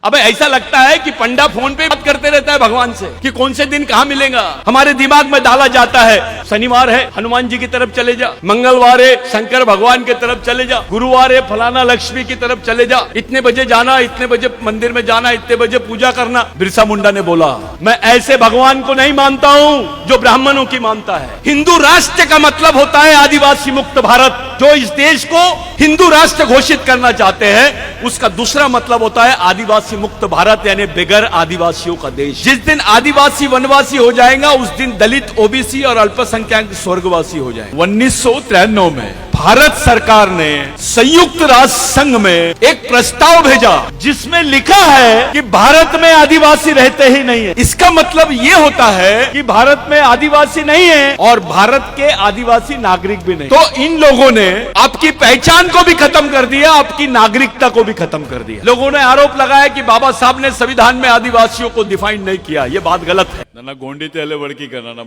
अबे ऐसा लगता है कि पंडा फोन पे बात करते रहता है भगवान से कि कौन से दिन कहाँ मिलेगा। हमारे दिमाग में डाला जाता है शनिवार है हनुमान जी की तरफ चले जा, मंगलवार है शंकर भगवान की तरफ चले जा, गुरुवार है फलाना लक्ष्मी की तरफ चले जा, इतने बजे जाना, इतने बजे मंदिर में जाना, इतने बजे पूजा करना। बिरसा मुंडा ने बोला मैं ऐसे भगवान को नहीं मानता हूँ जो ब्राह्मणों की मानता है। हिंदू राष्ट्र का मतलब होता है आदिवासी मुक्त भारत। जो इस देश को हिंदू राष्ट्र घोषित करना चाहते हैं उसका दूसरा मतलब होता है आदिवासी मुक्त भारत, यानी बगैर आदिवासियों का देश। जिस दिन आदिवासी वनवासी हो जाएगा उस दिन दलित, ओबीसी और अल्पसंख्यक स्वर्गवासी हो जाएंगे। 1993 में भारत सरकार ने संयुक्त राष्ट्र संघ में एक प्रस्ताव भेजा जिसमें लिखा है कि भारत में आदिवासी रहते ही नहीं है। इसका मतलब ये होता है कि भारत में आदिवासी नहीं है और भारत के आदिवासी नागरिक भी नहीं। तो इन लोगों ने आपकी पहचान को भी खत्म कर दिया, आपकी नागरिकता को भी खत्म कर दिया। लोगों ने आरोप लगाया कि बाबा साहब ने संविधान में आदिवासियों को डिफाइन नहीं किया। ये बात गलत है। ನನ್ನ ಗೋಂಡಿ तेले वड़की करना ना,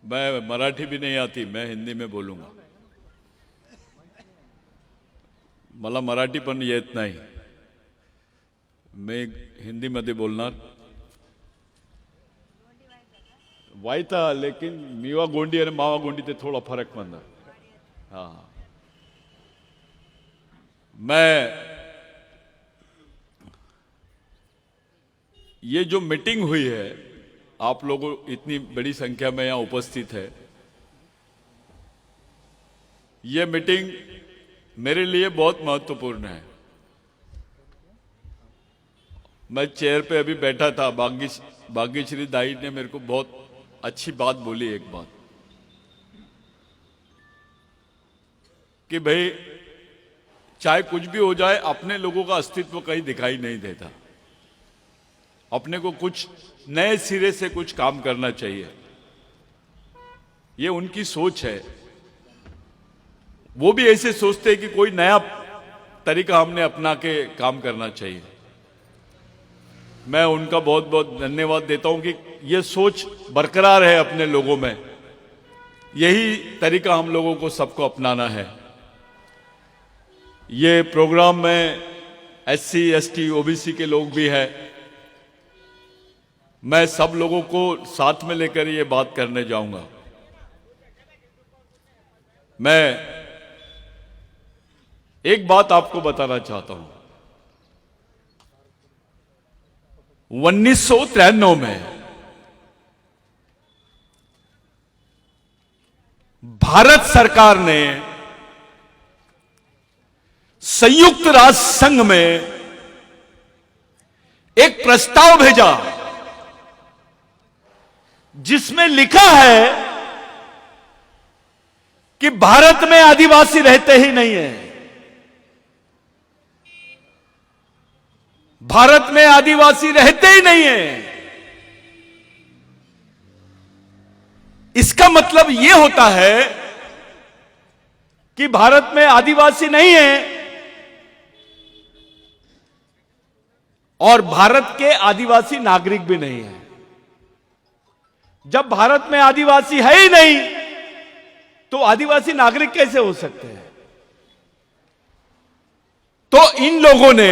मैं मराठी भी नहीं आती, मैं हिंदी में बोलूंगा। मला मराठी पण येत नाही, मैं हिंदी मध्ये बोलणार। वायता लेकिन मीवा गोंडी और मावा गोंडी ते थोड़ा फरक म्हणणार। हाँ, मैं ये जो मीटिंग हुई है, आप लोगों इतनी बड़ी संख्या में यहां उपस्थित है, ये मीटिंग मेरे लिए बहुत महत्वपूर्ण है। मैं चेयर पे अभी बैठा था, भाग्यश्री दाई ने मेरे को बहुत अच्छी बात बोली, एक बात कि भाई चाहे कुछ भी हो जाए अपने लोगों का अस्तित्व कहीं दिखाई नहीं देता, अपने को कुछ नए सिरे से कुछ काम करना चाहिए। ये उनकी सोच है। वो भी ऐसे सोचते हैं कि कोई नया तरीका हमने अपना के काम करना चाहिए। मैं उनका बहुत बहुत धन्यवाद देता हूं कि ये सोच बरकरार है अपने लोगों में। यही तरीका हम लोगों को सबको अपनाना है। ये प्रोग्राम में एससी, एसटी, ओबीसी के लोग भी हैं। मैं सब लोगों को साथ में लेकर ये बात करने जाऊंगा। मैं एक बात आपको बताना चाहता हूं। 1993 में भारत सरकार ने संयुक्त राष्ट्र संघ में एक प्रस्ताव भेजा जिसमें लिखा है कि भारत में आदिवासी रहते ही नहीं है। भारत में आदिवासी रहते ही नहीं है। इसका मतलब यह होता है कि भारत में आदिवासी नहीं है और भारत के आदिवासी नागरिक भी नहीं है। जब भारत में आदिवासी है ही नहीं तो आदिवासी नागरिक कैसे हो सकते हैं? तो इन लोगों ने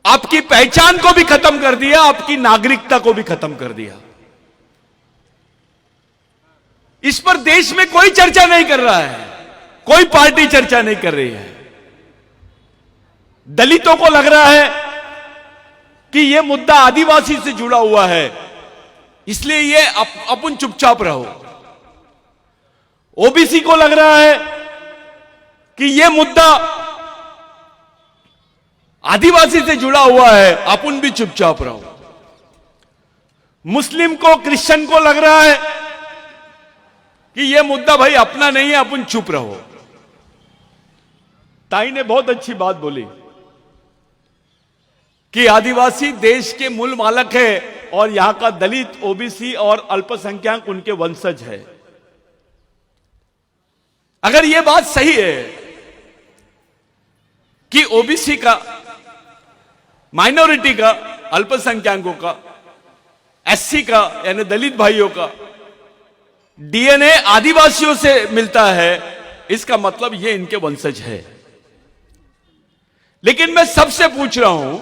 आपकी पहचान को भी खत्म कर दिया, आपकी नागरिकता को भी खत्म कर दिया। इस पर देश में कोई चर्चा नहीं कर रहा है, कोई पार्टी चर्चा नहीं कर रही है। दलितों को लग रहा है कि यह मुद्दा आदिवासी से जुड़ा हुआ है, इसलिए ये अपन चुपचाप रहो। ओबीसी को लग रहा है कि यह मुद्दा आदिवासी से जुड़ा हुआ है, अपन भी चुपचाप रहो। मुस्लिम को, क्रिश्चियन को लग रहा है कि यह मुद्दा भाई अपना नहीं है, अपन चुप रहो। ताई ने बहुत अच्छी बात बोली कि आदिवासी देश के मूल मालक है और यहां का दलित, ओबीसी और अल्पसंख्यक उनके वंशज है। अगर यह बात सही है कि ओबीसी का, माइनॉरिटी का, अल्पसंख्यकों का, एससी का यानी दलित भाइयों का डीएनए आदिवासियों से मिलता है, इसका मतलब ये इनके वंशज है। लेकिन मैं सबसे पूछ रहा हूं,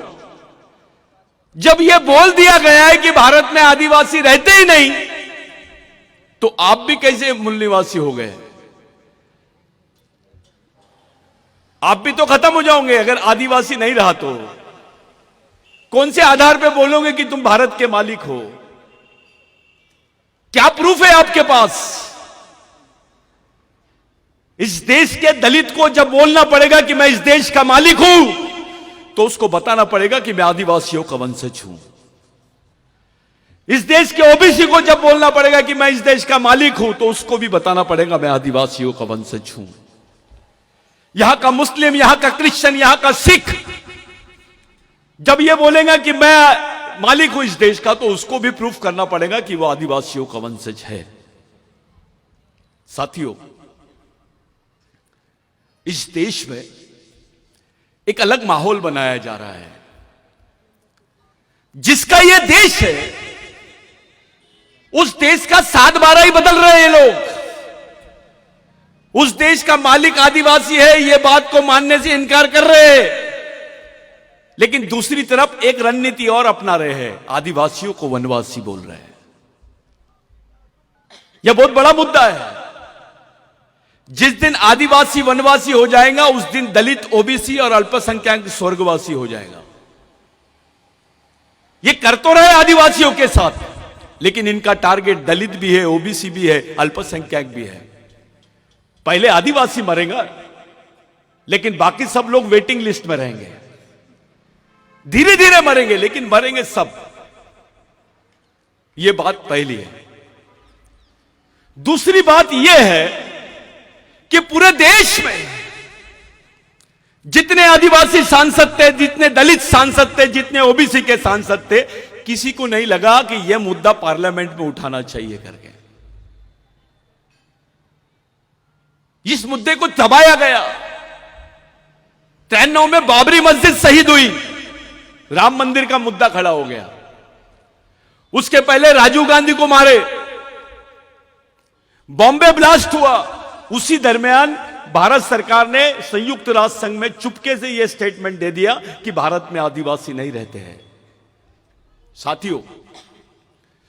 जब यह बोल दिया गया है कि भारत में आदिवासी रहते ही नहीं, तो आप भी कैसे मूल निवासी हो गए? आप भी तो खत्म हो जाओगे अगर आदिवासी नहीं रहा तो। कौन से आधार पे बोलोगे कि तुम भारत के मालिक हो? क्या प्रूफ है आपके पास? इस देश के दलित को जब बोलना पड़ेगा कि मैं इस देश का मालिक हूं, तो उसको बताना पड़ेगा कि मैं आदिवासियों का वंशज हूं। इस देश के ओबीसी को जब बोलना पड़ेगा कि मैं इस देश का मालिक हूं, तो उसको भी बताना पड़ेगा मैं आदिवासियों का वंशज हूं। यहां का मुस्लिम, यहां का क्रिश्चियन, यहां का सिख जब यह बोलेगा कि मैं मालिक हूं इस देश का, तो उसको भी प्रूफ करना पड़ेगा कि वो आदिवासियों का वंशज है। साथियों, इस देश में एक अलग माहौल बनाया जा रहा है। जिसका यह देश है, उस देश का 7/12 ही बदल रहे हैं लोग। उस देश का मालिक आदिवासी है, यह बात को मानने से इनकार कर रहे हैं, लेकिन दूसरी तरफ एक रणनीति और अपना रहे हैं, आदिवासियों को वनवासी बोल रहे हैं। यह बहुत बड़ा मुद्दा है। जिस दिन आदिवासी वनवासी हो जाएगा, उस दिन दलित, ओबीसी और अल्पसंख्यक स्वर्गवासी हो जाएगा। ये कर तो रहे आदिवासियों के साथ, लेकिन इनका टारगेट दलित भी है, ओबीसी भी है, अल्पसंख्यक भी है। पहले आदिवासी मरेगा, लेकिन बाकी सब लोग वेटिंग लिस्ट में रहेंगे। धीरे धीरे मरेंगे, लेकिन मरेंगे सब। यह बात पहली है। दूसरी बात यह है कि पूरे देश में जितने आदिवासी सांसद थे, जितने दलित सांसद थे, जितने ओबीसी के सांसद थे, किसी को नहीं लगा कि यह मुद्दा पार्लियामेंट में उठाना चाहिए करके। इस मुद्दे को दबाया गया। 93 में बाबरी मस्जिद शहीद हुई, राम मंदिर का मुद्दा खड़ा हो गया। उसके पहले राजीव गांधी को मारे, बॉम्बे ब्लास्ट हुआ। उसी दरमियान भारत सरकार ने संयुक्त राष्ट्र संघ में चुपके से यह स्टेटमेंट दे दिया कि भारत में आदिवासी नहीं रहते हैं। साथियों,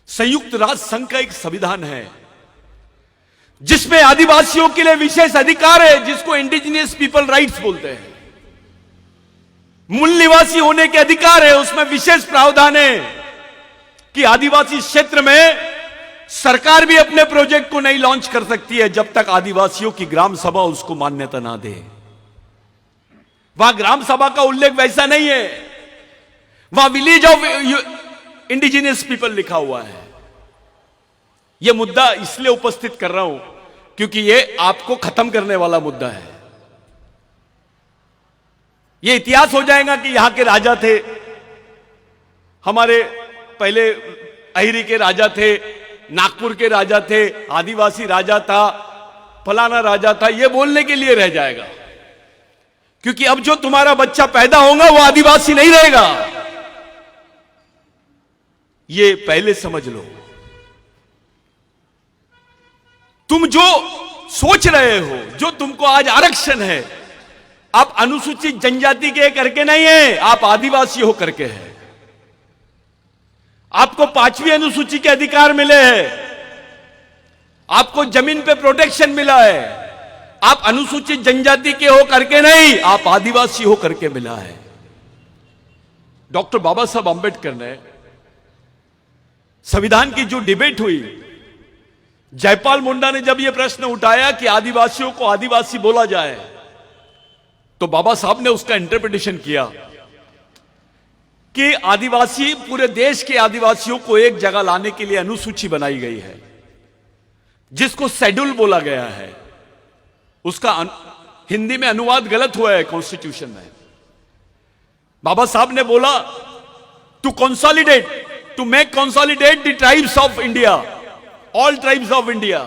संयुक्त राष्ट्र संघ का एक संविधान है जिसमें आदिवासियों के लिए विशेष अधिकार है, जिसको इंडिजिनियस पीपल राइट्स बोलते हैं। मूल निवासी होने के अधिकार है, उसमें विशेष प्रावधान है कि आदिवासी क्षेत्र में सरकार भी अपने प्रोजेक्ट को नहीं लॉन्च कर सकती है जब तक आदिवासियों की ग्राम सभा उसको मान्यता ना दे। वहां ग्राम सभा का उल्लेख वैसा नहीं है, वहां विलेज ऑफ इंडिजिनियस पीपल लिखा हुआ है। यह मुद्दा इसलिए उपस्थित कर रहा हूं क्योंकि यह आपको खत्म करने वाला मुद्दा है। यह इतिहास हो जाएगा कि यहां के राजा थे, हमारे पहले अहिरी के राजा थे, नागपुर के राजा थे, आदिवासी राजा था, फलाना राजा था, यह बोलने के लिए रह जाएगा। क्योंकि अब जो तुम्हारा बच्चा पैदा होगा वो आदिवासी नहीं रहेगा। यह पहले समझ लो। तुम जो सोच रहे हो, जो तुमको आज आरक्षण है, आप अनुसूचित जनजाति के करके नहीं है, आप आदिवासी हो करके है। आपको 5वीं अनुसूची के अधिकार मिले हैं, आपको जमीन पे प्रोटेक्शन मिला है। आप अनुसूचित जनजाति के हो करके नहीं, आप आदिवासी हो करके मिला है। डॉक्टर बाबा साहब अंबेडकर ने संविधान की जो डिबेट हुई, जयपाल मुंडा ने जब यह प्रश्न उठाया कि आदिवासियों को आदिवासी बोला जाए, तो बाबा साहब ने उसका इंटरप्रिटेशन किया कि आदिवासी, पूरे देश के आदिवासियों को एक जगह लाने के लिए अनुसूची बनाई गई है, जिसको शेड्यूल बोला गया है। उसका हिंदी में अनुवाद गलत हुआ है कॉन्स्टिट्यूशन में। बाबा साहब ने बोला to consolidate, to make consolidate the tribes of India, all tribes of India.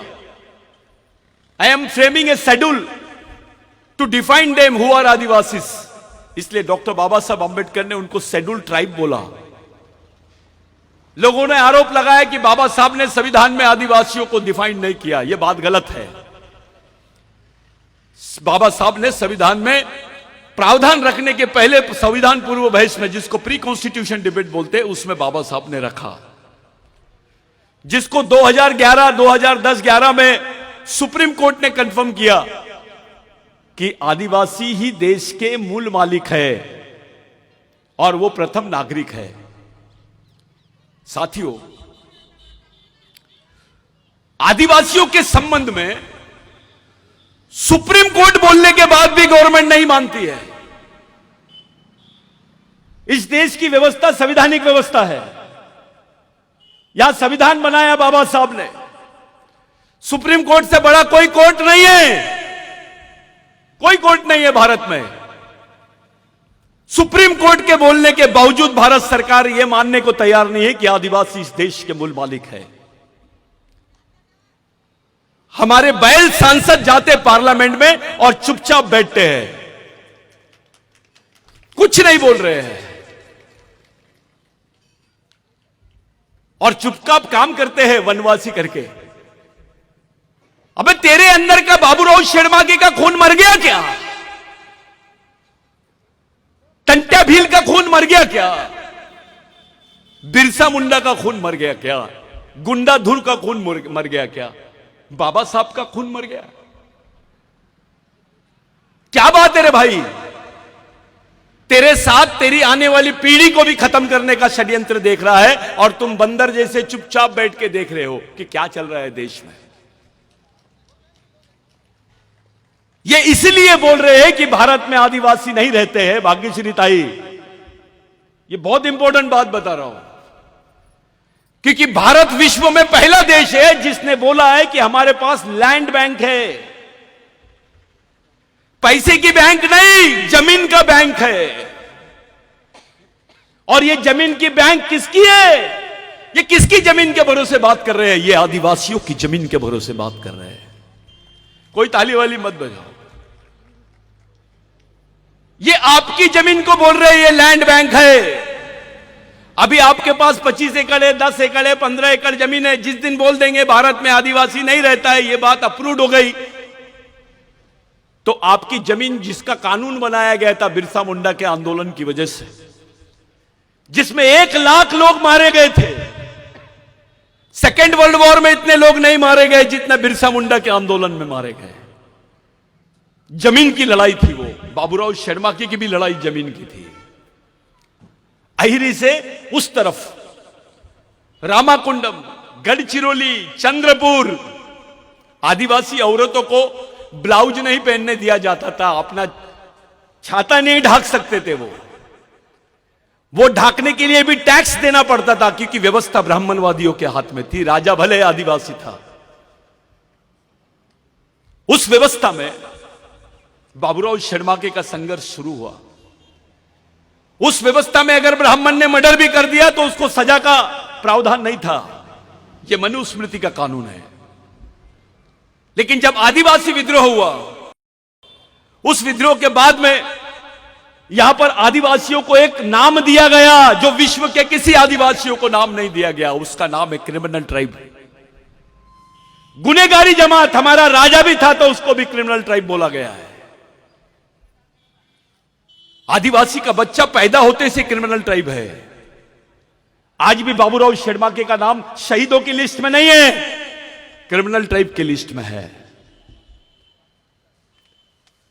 I am framing a schedule to define them who are Adivasis. इसलिए डॉक्टर बाबा साहब अंबेडकर ने उनको शेड्यूल ट्राइब बोला। लोगों ने आरोप लगाया कि बाबा साहब ने संविधान में आदिवासियों को डिफाइन नहीं किया। यह बात गलत है। बाबा साहब ने संविधान में प्रावधान रखने के पहले संविधान पूर्व बहस में, जिसको प्री कॉन्स्टिट्यूशन डिबेट बोलते हैं, उसमें बाबा साहब ने रखा, जिसको 2011, 2010-11 में सुप्रीम कोर्ट ने कंफर्म किया कि आदिवासी ही देश के मूल मालिक है और वो प्रथम नागरिक है। साथियों, आदिवासियों के संबंध में सुप्रीम कोर्ट बोलने के बाद भी गवर्नमेंट नहीं मानती है। इस देश की व्यवस्था संवैधानिक व्यवस्था है। यहां संविधान बनाया बाबा साहब ने। सुप्रीम कोर्ट से बड़ा कोई कोर्ट नहीं है, कोई कोर्ट नहीं है भारत में। सुप्रीम कोर्ट के बोलने के बावजूद भारत सरकार यह मानने को तैयार नहीं है कि आदिवासी इस देश के मूल मालिक है। हमारे बैल सांसद जाते पार्लियामेंट में और चुपचाप बैठते हैं, कुछ नहीं बोल रहे हैं और चुपचाप काम करते हैं वनवासी करके। अबे तेरे अंदर का बाबूराव शेरमाके का खून मर गया क्या? टंट्या भील का खून मर गया क्या? बिरसा मुंडा का खून मर गया क्या? गुंडा धुर का खून मर गया क्या? बाबा साहब का खून मर गया? क्या बात है रे भाई? तेरे साथ तेरी आने वाली पीढ़ी को भी खत्म करने का षड्यंत्र देख रहा है और तुम बंदर जैसे चुपचाप बैठ के देख रहे हो कि क्या चल रहा है देश में। ये इसलिए बोल रहे हैं कि भारत में आदिवासी नहीं रहते हैं। भाग्यश्री ताई, ये बहुत इंपॉर्टेंट बात बता रहा हूं, क्योंकि भारत विश्व में पहला देश है जिसने बोला है कि हमारे पास लैंड बैंक है। पैसे की बैंक नहीं, जमीन का बैंक है। और ये जमीन की बैंक किसकी है? ये किसकी जमीन के भरोसे बात कर रहे हैं? ये आदिवासियों की जमीन के भरोसे बात कर रहे हैं। कोई ताली वाली मत बजाओ। ये आपकी जमीन को बोल रहे हैं ये लैंड बैंक है। अभी आपके पास 25 एकड़ है, 10 एकड़ है, 15 एकड़ जमीन है। जिस दिन बोल देंगे भारत में आदिवासी नहीं रहता है, ये बात अप्रूव्ड हो गई, तो आपकी जमीन, जिसका कानून बनाया गया था बिरसा मुंडा के आंदोलन की वजह से, जिसमें 1 लाख लोग मारे गए थे, सेकेंड वर्ल्ड वॉर में इतने लोग नहीं मारे गए जितने बिरसा मुंडा के आंदोलन में मारे गए। जमीन की लड़ाई थी वो। बाबूराव शेरमाके की भी लड़ाई जमीन की थी। अहिरी से उस तरफ रामाकुंडम, गढ़चिरौली, चंद्रपुर, आदिवासी औरतों को ब्लाउज नहीं पहनने दिया जाता था, अपना छाता नहीं ढाक सकते थे। वो ढाकने के लिए भी टैक्स देना पड़ता था, क्योंकि व्यवस्था ब्राह्मणवादियों के हाथ में थी। राजा भले आदिवासी था। उस व्यवस्था में बाबूराव शेरमाके का संघर्ष शुरू हुआ। उस व्यवस्था में अगर ब्राह्मण ने मर्डर भी कर दिया तो उसको सजा का प्रावधान नहीं था। यह मनुस्मृति का कानून है। लेकिन जब आदिवासी विद्रोह हुआ, उस विद्रोह के बाद में यहां पर आदिवासियों को एक नाम दिया गया जो विश्व के किसी आदिवासियों को नाम नहीं दिया गया। उसका नाम है क्रिमिनल ट्राइब। गुनेगारी जमात। हमारा राजा भी था तो उसको भी क्रिमिनल ट्राइब बोला गया है। आदिवासी का बच्चा पैदा होते से क्रिमिनल ट्राइब है। आज भी बाबूराव शेरमाके का नाम शहीदों की लिस्ट में नहीं है, क्रिमिनल ट्राइब की लिस्ट में है।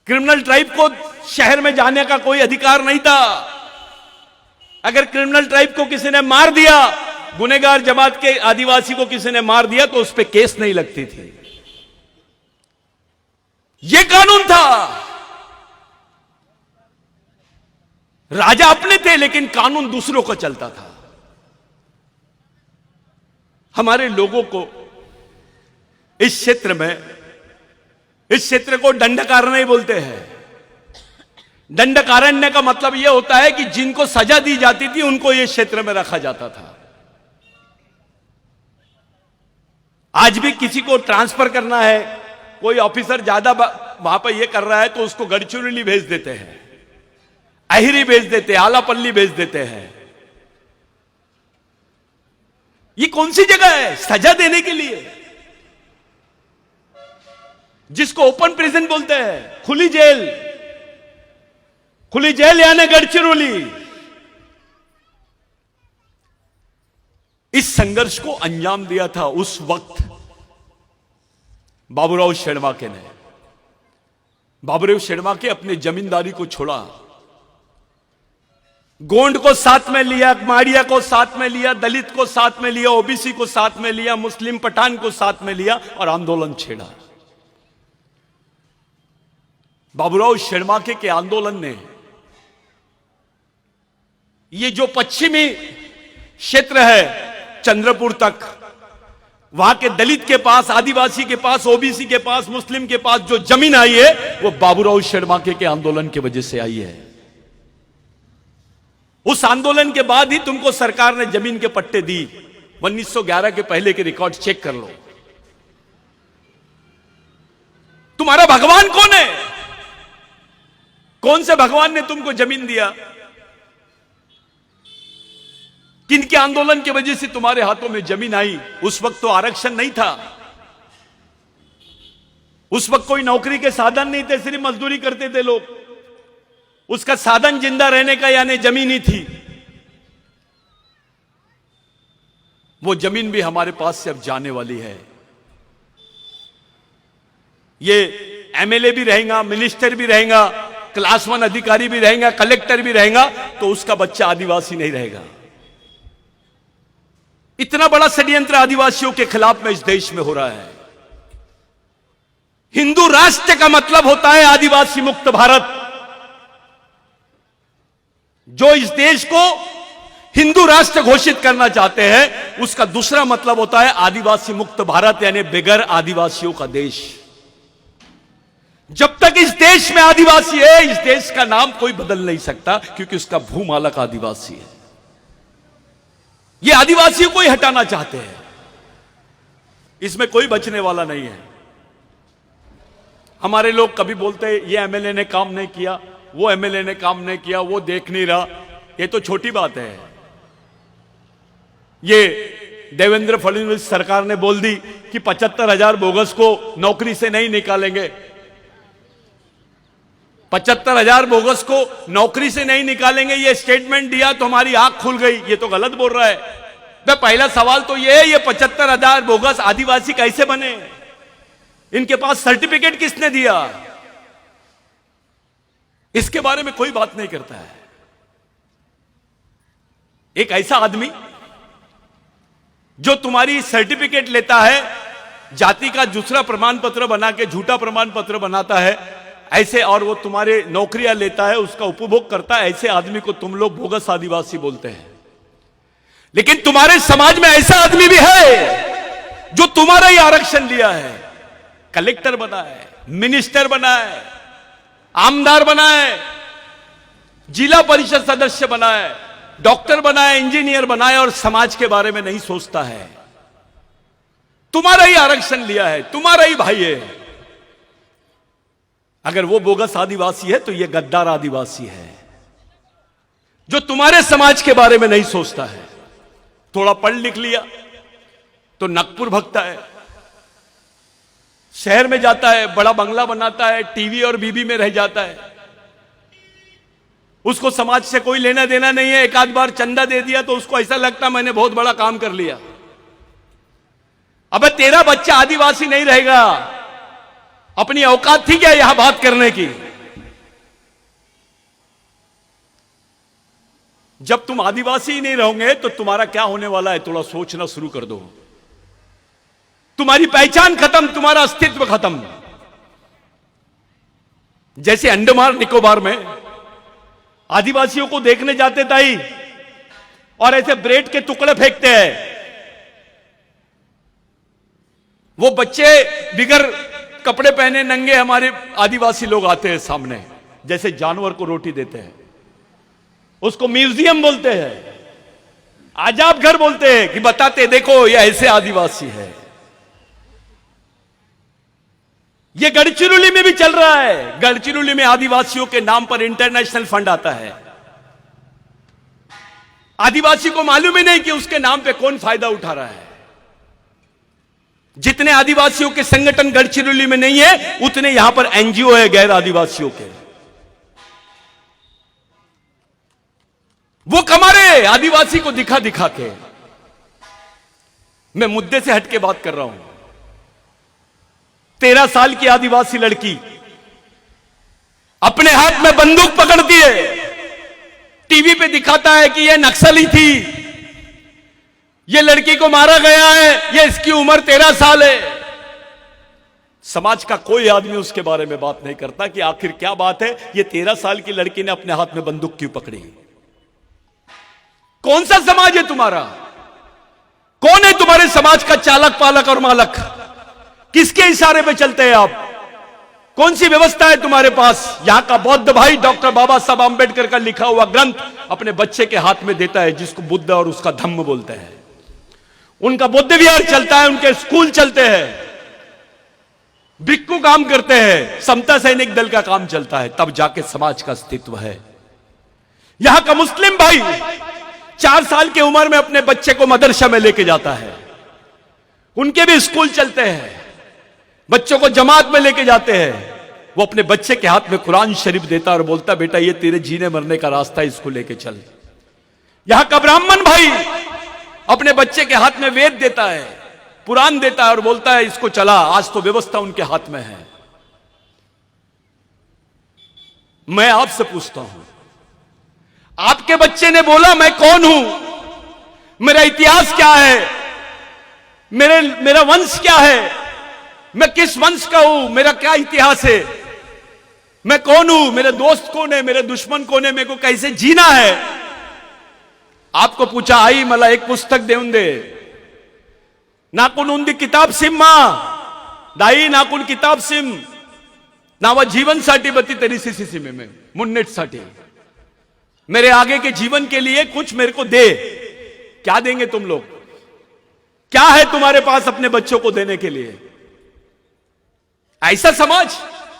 क्रिमिनल ट्राइब को शहर में जाने का कोई अधिकार नहीं था। अगर क्रिमिनल ट्राइब को किसी ने मार दिया, गुनेगार जमात के आदिवासी को किसी ने मार दिया, तो उस पर केस नहीं लगती थी। यह कानून था। राजा अपने थे लेकिन कानून दूसरों को चलता था। हमारे लोगों को इस क्षेत्र को दंडकारण्य बोलते हैं। दंडकारण्य का मतलब यह होता है कि जिनको सजा दी जाती थी उनको यह क्षेत्र में रखा जाता था। आज भी किसी को ट्रांसफर करना है, कोई ऑफिसर ज्यादा वहां पर यह कर रहा है तो उसको गढ़चिरौली भेज देते हैं, अहिरी भेज देते हैं, आलापल्ली भेज देते हैं। ये कौन सी जगह है सजा देने के लिए? जिसको ओपन प्रिजन बोलते हैं, खुली जेल। खुली जेल यानी गढ़चिरौली। इस संघर्ष को अंजाम दिया था उस वक्त बाबूराव शेड़माके ने। बाबूराव शेड़माके अपने जमींदारी को छोड़ा, गोंड को साथ में लिया, माड़िया को साथ में लिया, दलित को साथ में लिया, ओबीसी को साथ में लिया, मुस्लिम पठान को साथ में लिया और आंदोलन छेड़ा। बाबूराव शेड़माके के आंदोलन ने ये जो पश्चिमी क्षेत्र है चंद्रपुर तक, वहां के दलित के पास, आदिवासी के पास, ओबीसी के पास, मुस्लिम के पास जो जमीन आई है वो बाबूराव शेड़माके के आंदोलन की वजह से आई है। उस आंदोलन के बाद ही तुमको सरकार ने जमीन के पट्टे दी। 1911 के पहले के रिकॉर्ड चेक कर लो। तुम्हारा भगवान कौन है? कौन से भगवान ने तुमको जमीन दिया? किनके आंदोलन की वजह से तुम्हारे हाथों में जमीन आई? उस वक्त तो आरक्षण नहीं था, उस वक्त कोई नौकरी के साधन नहीं थे, सिर्फ मजदूरी करते थे लोग। उसका साधन जिंदा रहने का यानी जमीन ही थी। वो जमीन भी हमारे पास से अब जाने वाली है। ये एमएलए भी रहेगा, मिनिस्टर भी रहेगा, क्लास 1 अधिकारी भी रहेगा, कलेक्टर भी रहेगा, तो उसका बच्चा आदिवासी नहीं रहेगा। इतना बड़ा षड्यंत्र आदिवासियों के खिलाफ में इस देश में हो रहा है। हिंदू राष्ट्र का मतलब होता है आदिवासी मुक्त भारत। जो इस देश को हिंदू राष्ट्र घोषित करना चाहते हैं, उसका दूसरा मतलब होता है आदिवासी मुक्त भारत, यानी बगैर आदिवासियों का देश। जब तक इस देश में आदिवासी है, इस देश का नाम कोई बदल नहीं सकता, क्योंकि उसका भूमालक आदिवासी है। ये आदिवासियों को ही हटाना चाहते हैं, इसमें कोई बचने वाला नहीं है। हमारे लोग कभी बोलते हैं ये एमएलए ने काम नहीं किया, वो एमएलए ने काम नहीं किया, वो देख नहीं रहा। ये तो छोटी बात है। ये देवेंद्र फडणवीस सरकार ने बोल दी कि 75,000 बोगस को नौकरी से नहीं निकालेंगे। 75,000 बोगस को नौकरी से नहीं निकालेंगे, ये स्टेटमेंट दिया तो हमारी आंख खुल गई। ये तो गलत बोल रहा है। तो पहला सवाल तो ये 75,000 बोगस आदिवासी कैसे बने? इनके पास सर्टिफिकेट किसने दिया? इसके बारे में कोई बात नहीं करता है। एक ऐसा आदमी जो तुम्हारी सर्टिफिकेट लेता है, जाति का दूसरा प्रमाण पत्र बना के झूठा प्रमाण पत्र बनाता है, ऐसे, और वो तुम्हारे नौकरियां लेता है, उसका उपभोग करता है, ऐसे आदमी को तुम लोग बोगस आदिवासी बोलते हैं। लेकिन तुम्हारे समाज में ऐसा आदमी भी है जो तुम्हारा ही आरक्षण लिया है, कलेक्टर बना है, मिनिस्टर बना है, आमदार बना है, जिला परिषद सदस्य बना है, डॉक्टर बना है, इंजीनियर बना है, और समाज के बारे में नहीं सोचता है। तुम्हारा ही आरक्षण लिया है, तुम्हारा ही भाई है। अगर वो बोगस आदिवासी है तो ये गद्दार आदिवासी है, जो तुम्हारे समाज के बारे में नहीं सोचता है। थोड़ा पढ़ लिख लिया तो नागपुर भगता है, शहर में जाता है, बड़ा बंगला बनाता है, टीवी और बीबी में रह जाता है। उसको समाज से कोई लेना देना नहीं है। एक आध बार चंदा दे दिया तो उसको ऐसा लगता मैंने बहुत बड़ा काम कर लिया। अबे तेरा बच्चा आदिवासी नहीं रहेगा। अपनी औकात थी क्या यहां बात करने की? जब तुम आदिवासी ही नहीं रहोगे तो तुम्हारा क्या होने वाला है, थोड़ा सोचना शुरू कर दो। तुम्हारी पहचान खत्म, तुम्हारा अस्तित्व खत्म। जैसे अंडमान निकोबार में आदिवासियों को देखने जाते ताई और ऐसे ब्रेड के टुकड़े फेंकते हैं। वो बच्चे बिगर कपड़े पहने नंगे हमारे आदिवासी लोग आते हैं सामने, जैसे जानवर को रोटी देते हैं। उसको म्यूजियम बोलते हैं, आजाब घर बोलते हैं, कि बताते देखो ये ऐसे आदिवासी है। ये गढ़चिरौली में भी चल रहा है। गढ़चिरौली में आदिवासियों के नाम पर इंटरनेशनल फंड आता है। आदिवासी को मालूम ही नहीं कि उसके नाम पे कौन फायदा उठा रहा है। जितने आदिवासियों के संगठन गढ़चिरौली में नहीं है, उतने यहां पर एनजीओ है गैर आदिवासियों के। वो हमारे आदिवासी को दिखा दिखा के, मैं मुद्दे से हटके बात कर रहा हूं। 13 साल की आदिवासी लड़की अपने हाथ में बंदूक पकड़ती है, टीवी पे दिखाता है कि यह नक्सली थी, यह लड़की को मारा गया है, यह इसकी उम्र 13 साल है। समाज का कोई आदमी उसके बारे में बात नहीं करता कि आखिर क्या बात है, यह 13 साल की लड़की ने अपने हाथ में बंदूक क्यों पकड़ी। कौन सा समाज है तुम्हारा? कौन है तुम्हारे समाज का चालक पालक और मालक? किसके इशारे पे चलते हैं आप? कौन सी व्यवस्था है तुम्हारे पास? यहां का बौद्ध भाई डॉक्टर बाबा साहब आंबेडकर का लिखा हुआ ग्रंथ अपने बच्चे के हाथ में देता है, जिसको बुद्ध और उसका धम्म बोलते हैं। उनका बुद्ध विहार चलता है, उनके स्कूल चलते हैं, भिक्खु काम करते हैं, समता सैनिक दल का काम चलता है, तब जाके समाज का अस्तित्व है। यहां का मुस्लिम भाई 4 साल की उम्र में अपने बच्चे को मदरसा में लेके जाता है, उनके भी स्कूल चलते हैं, बच्चों को जमात में लेके जाते हैं। वो अपने बच्चे के हाथ में कुरान शरीफ देता और बोलता, बेटा ये तेरे जीने मरने का रास्ता है, इसको लेके चल। यहां का ब्राह्मण भाई अपने बच्चे के हाथ में वेद देता है, कुरान देता है और बोलता है इसको चला। आज तो व्यवस्था उनके हाथ में है। मैं आपसे पूछता हूं, आपके बच्चे ने बोला मैं कौन हूं, मेरा इतिहास क्या है, मेरा वंश क्या है, मैं किस वंश का हूं, मेरा क्या इतिहास है, मैं कौन हूं, मेरे दोस्त कौन है, मेरे दुश्मन कौन है, मेरे को कैसे जीना है। आपको पूछा आई मला एक पुस्तक देऊन दे, नाकुन उंदी किताब सिम्मा दाई नाकुन किताब सिम नावा जीवनसाठी बती तरी सीसी में मुन्नेटसाठी, मेरे आगे के जीवन के लिए कुछ मेरे को दे। क्या देंगे तुम लोग? क्या है तुम्हारे पास अपने बच्चों को देने के लिए? ऐसा समाज,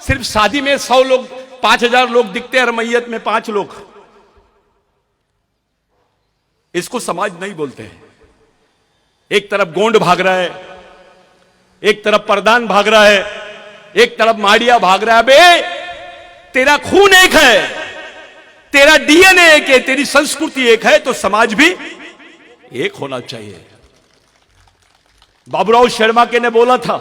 सिर्फ शादी में 100 लोग 5000 लोग दिखते हैं और मैयत में 5 लोग, इसको समाज नहीं बोलते हैं। एक तरफ गोंड भाग रहा है, एक तरफ प्रधान भाग रहा है, एक तरफ माड़िया भाग रहा है। बे तेरा खून एक है, तेरा डीएनए एक है, तेरी संस्कृति एक है, तो समाज भी एक होना चाहिए। बाबूराव शर्मा के ने बोला था,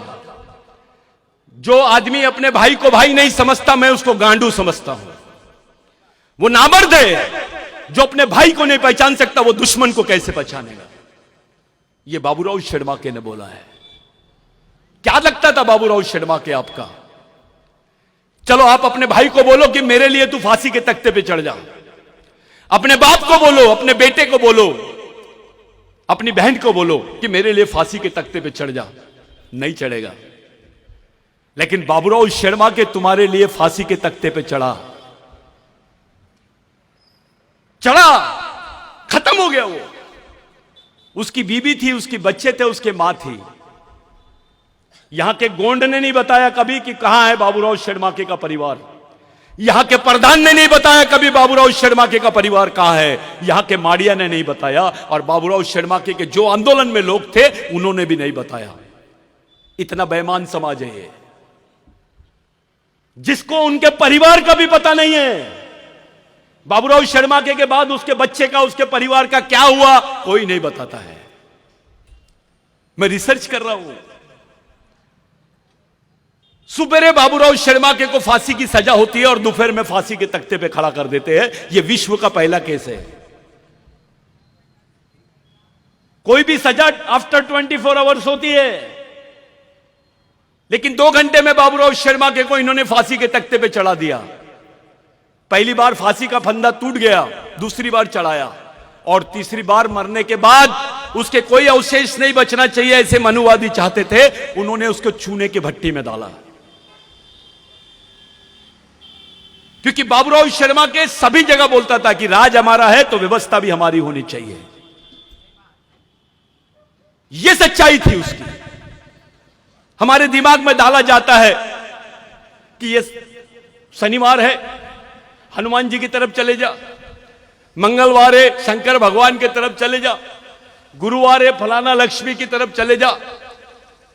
जो आदमी अपने भाई को भाई नहीं समझता मैं उसको गांडू समझता हूं। वो नामर्द है जो अपने भाई को नहीं पहचान सकता, वो दुश्मन को कैसे पहचानेगा। ये बाबूराव शर्मा के ने बोला है। क्या लगता था बाबूराव शर्मा के आपका? चलो आप अपने भाई को बोलो कि मेरे लिए तू फांसी के तख्ते पे चढ़ जा, अपने बाप को बोलो, अपने बेटे को बोलो, अपनी बहन को बोलो कि मेरे लिए फांसी के तख्ते पे चढ़ जा, नहीं चढ़ेगा। लेकिन बाबूराव शर्मा के तुम्हारे लिए फांसी के तख्ते पे चढ़ा, खत्म हो गया। वो उसकी बीबी थी, उसके बच्चे थे, उसके मां थी। यहां के गोंड ने नहीं बताया कभी कि कहां है बाबूराव शर्मा के का परिवार। यहां के प्रधान ने नहीं बताया कभी बाबूराव शर्मा के का परिवार कहां है। यहां के माड़िया ने नहीं बताया, और बाबूराव शर्मा के जो आंदोलन में लोग थे उन्होंने भी नहीं बताया। इतना बेईमान समाज है ये, जिसको उनके परिवार का भी पता नहीं है। बाबूराव शर्मा के बाद उसके बच्चे का, उसके परिवार का क्या हुआ, कोई नहीं बताता है। मैं रिसर्च कर रहा हूं। सुबेरे बाबूराव शर्मा के को फांसी की सजा होती है और दोपहर में फांसी के तख्ते पे खड़ा कर देते हैं। यह विश्व का पहला केस है। कोई भी सजा आफ्टर 24 आवर्स होती है, लेकिन 2 घंटे में बाबूराव शर्मा के को इन्होंने फांसी के तख्ते पे चढ़ा दिया। पहली बार फांसी का फंदा टूट गया, दूसरी बार चढ़ाया, और तीसरी बार मरने के बाद उसके कोई अवशेष नहीं बचना चाहिए, ऐसे मनुवादी चाहते थे। उन्होंने उसको चूने की भट्टी में डाला, क्योंकि बाबूराव शर्मा के सभी जगह बोलता था कि राज हमारा है तो व्यवस्था भी हमारी होनी चाहिए। यह सच्चाई थी उसकी। हमारे दिमाग में डाला जाता है कि यह शनिवार है, हनुमान जी की तरफ चले जा, मंगलवार है, शंकर भगवान की तरफ चले जा, गुरुवार है, फलाना लक्ष्मी की तरफ चले जा,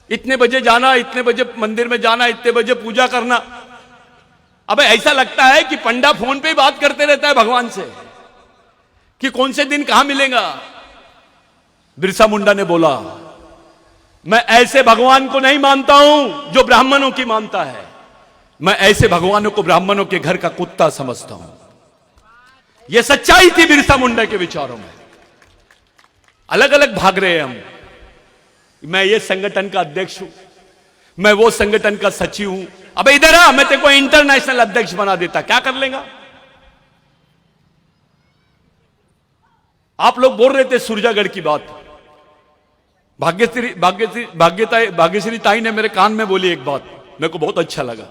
इतने बजे जाना, इतने बजे मंदिर में जाना, इतने बजे पूजा करना। अबे ऐसा लगता है कि पंडा फोन पे बात करते रहता है भगवान से, कि कौन से दिन कहां मिलेगा। बिरसा मुंडा ने बोला, मैं ऐसे भगवान को नहीं मानता हूं जो ब्राह्मणों की मानता है, मैं ऐसे भगवानों को ब्राह्मणों के घर का कुत्ता समझता हूं। यह सच्चाई थी बिरसा मुंडा के विचारों में। अलग अलग भाग रहे हैं हम, मैं ये संगठन का अध्यक्ष हूं, मैं वो संगठन का सचिव हूं। अबे इधर आ, मैं तेरे को इंटरनेशनल अध्यक्ष बना देता, क्या कर लेगा। आप लोग बोल रहे थे सुरजागढ़ की बात, भाग्यश्री ताई ने मेरे कान में बोली एक बात, मेरे को बहुत अच्छा लगा।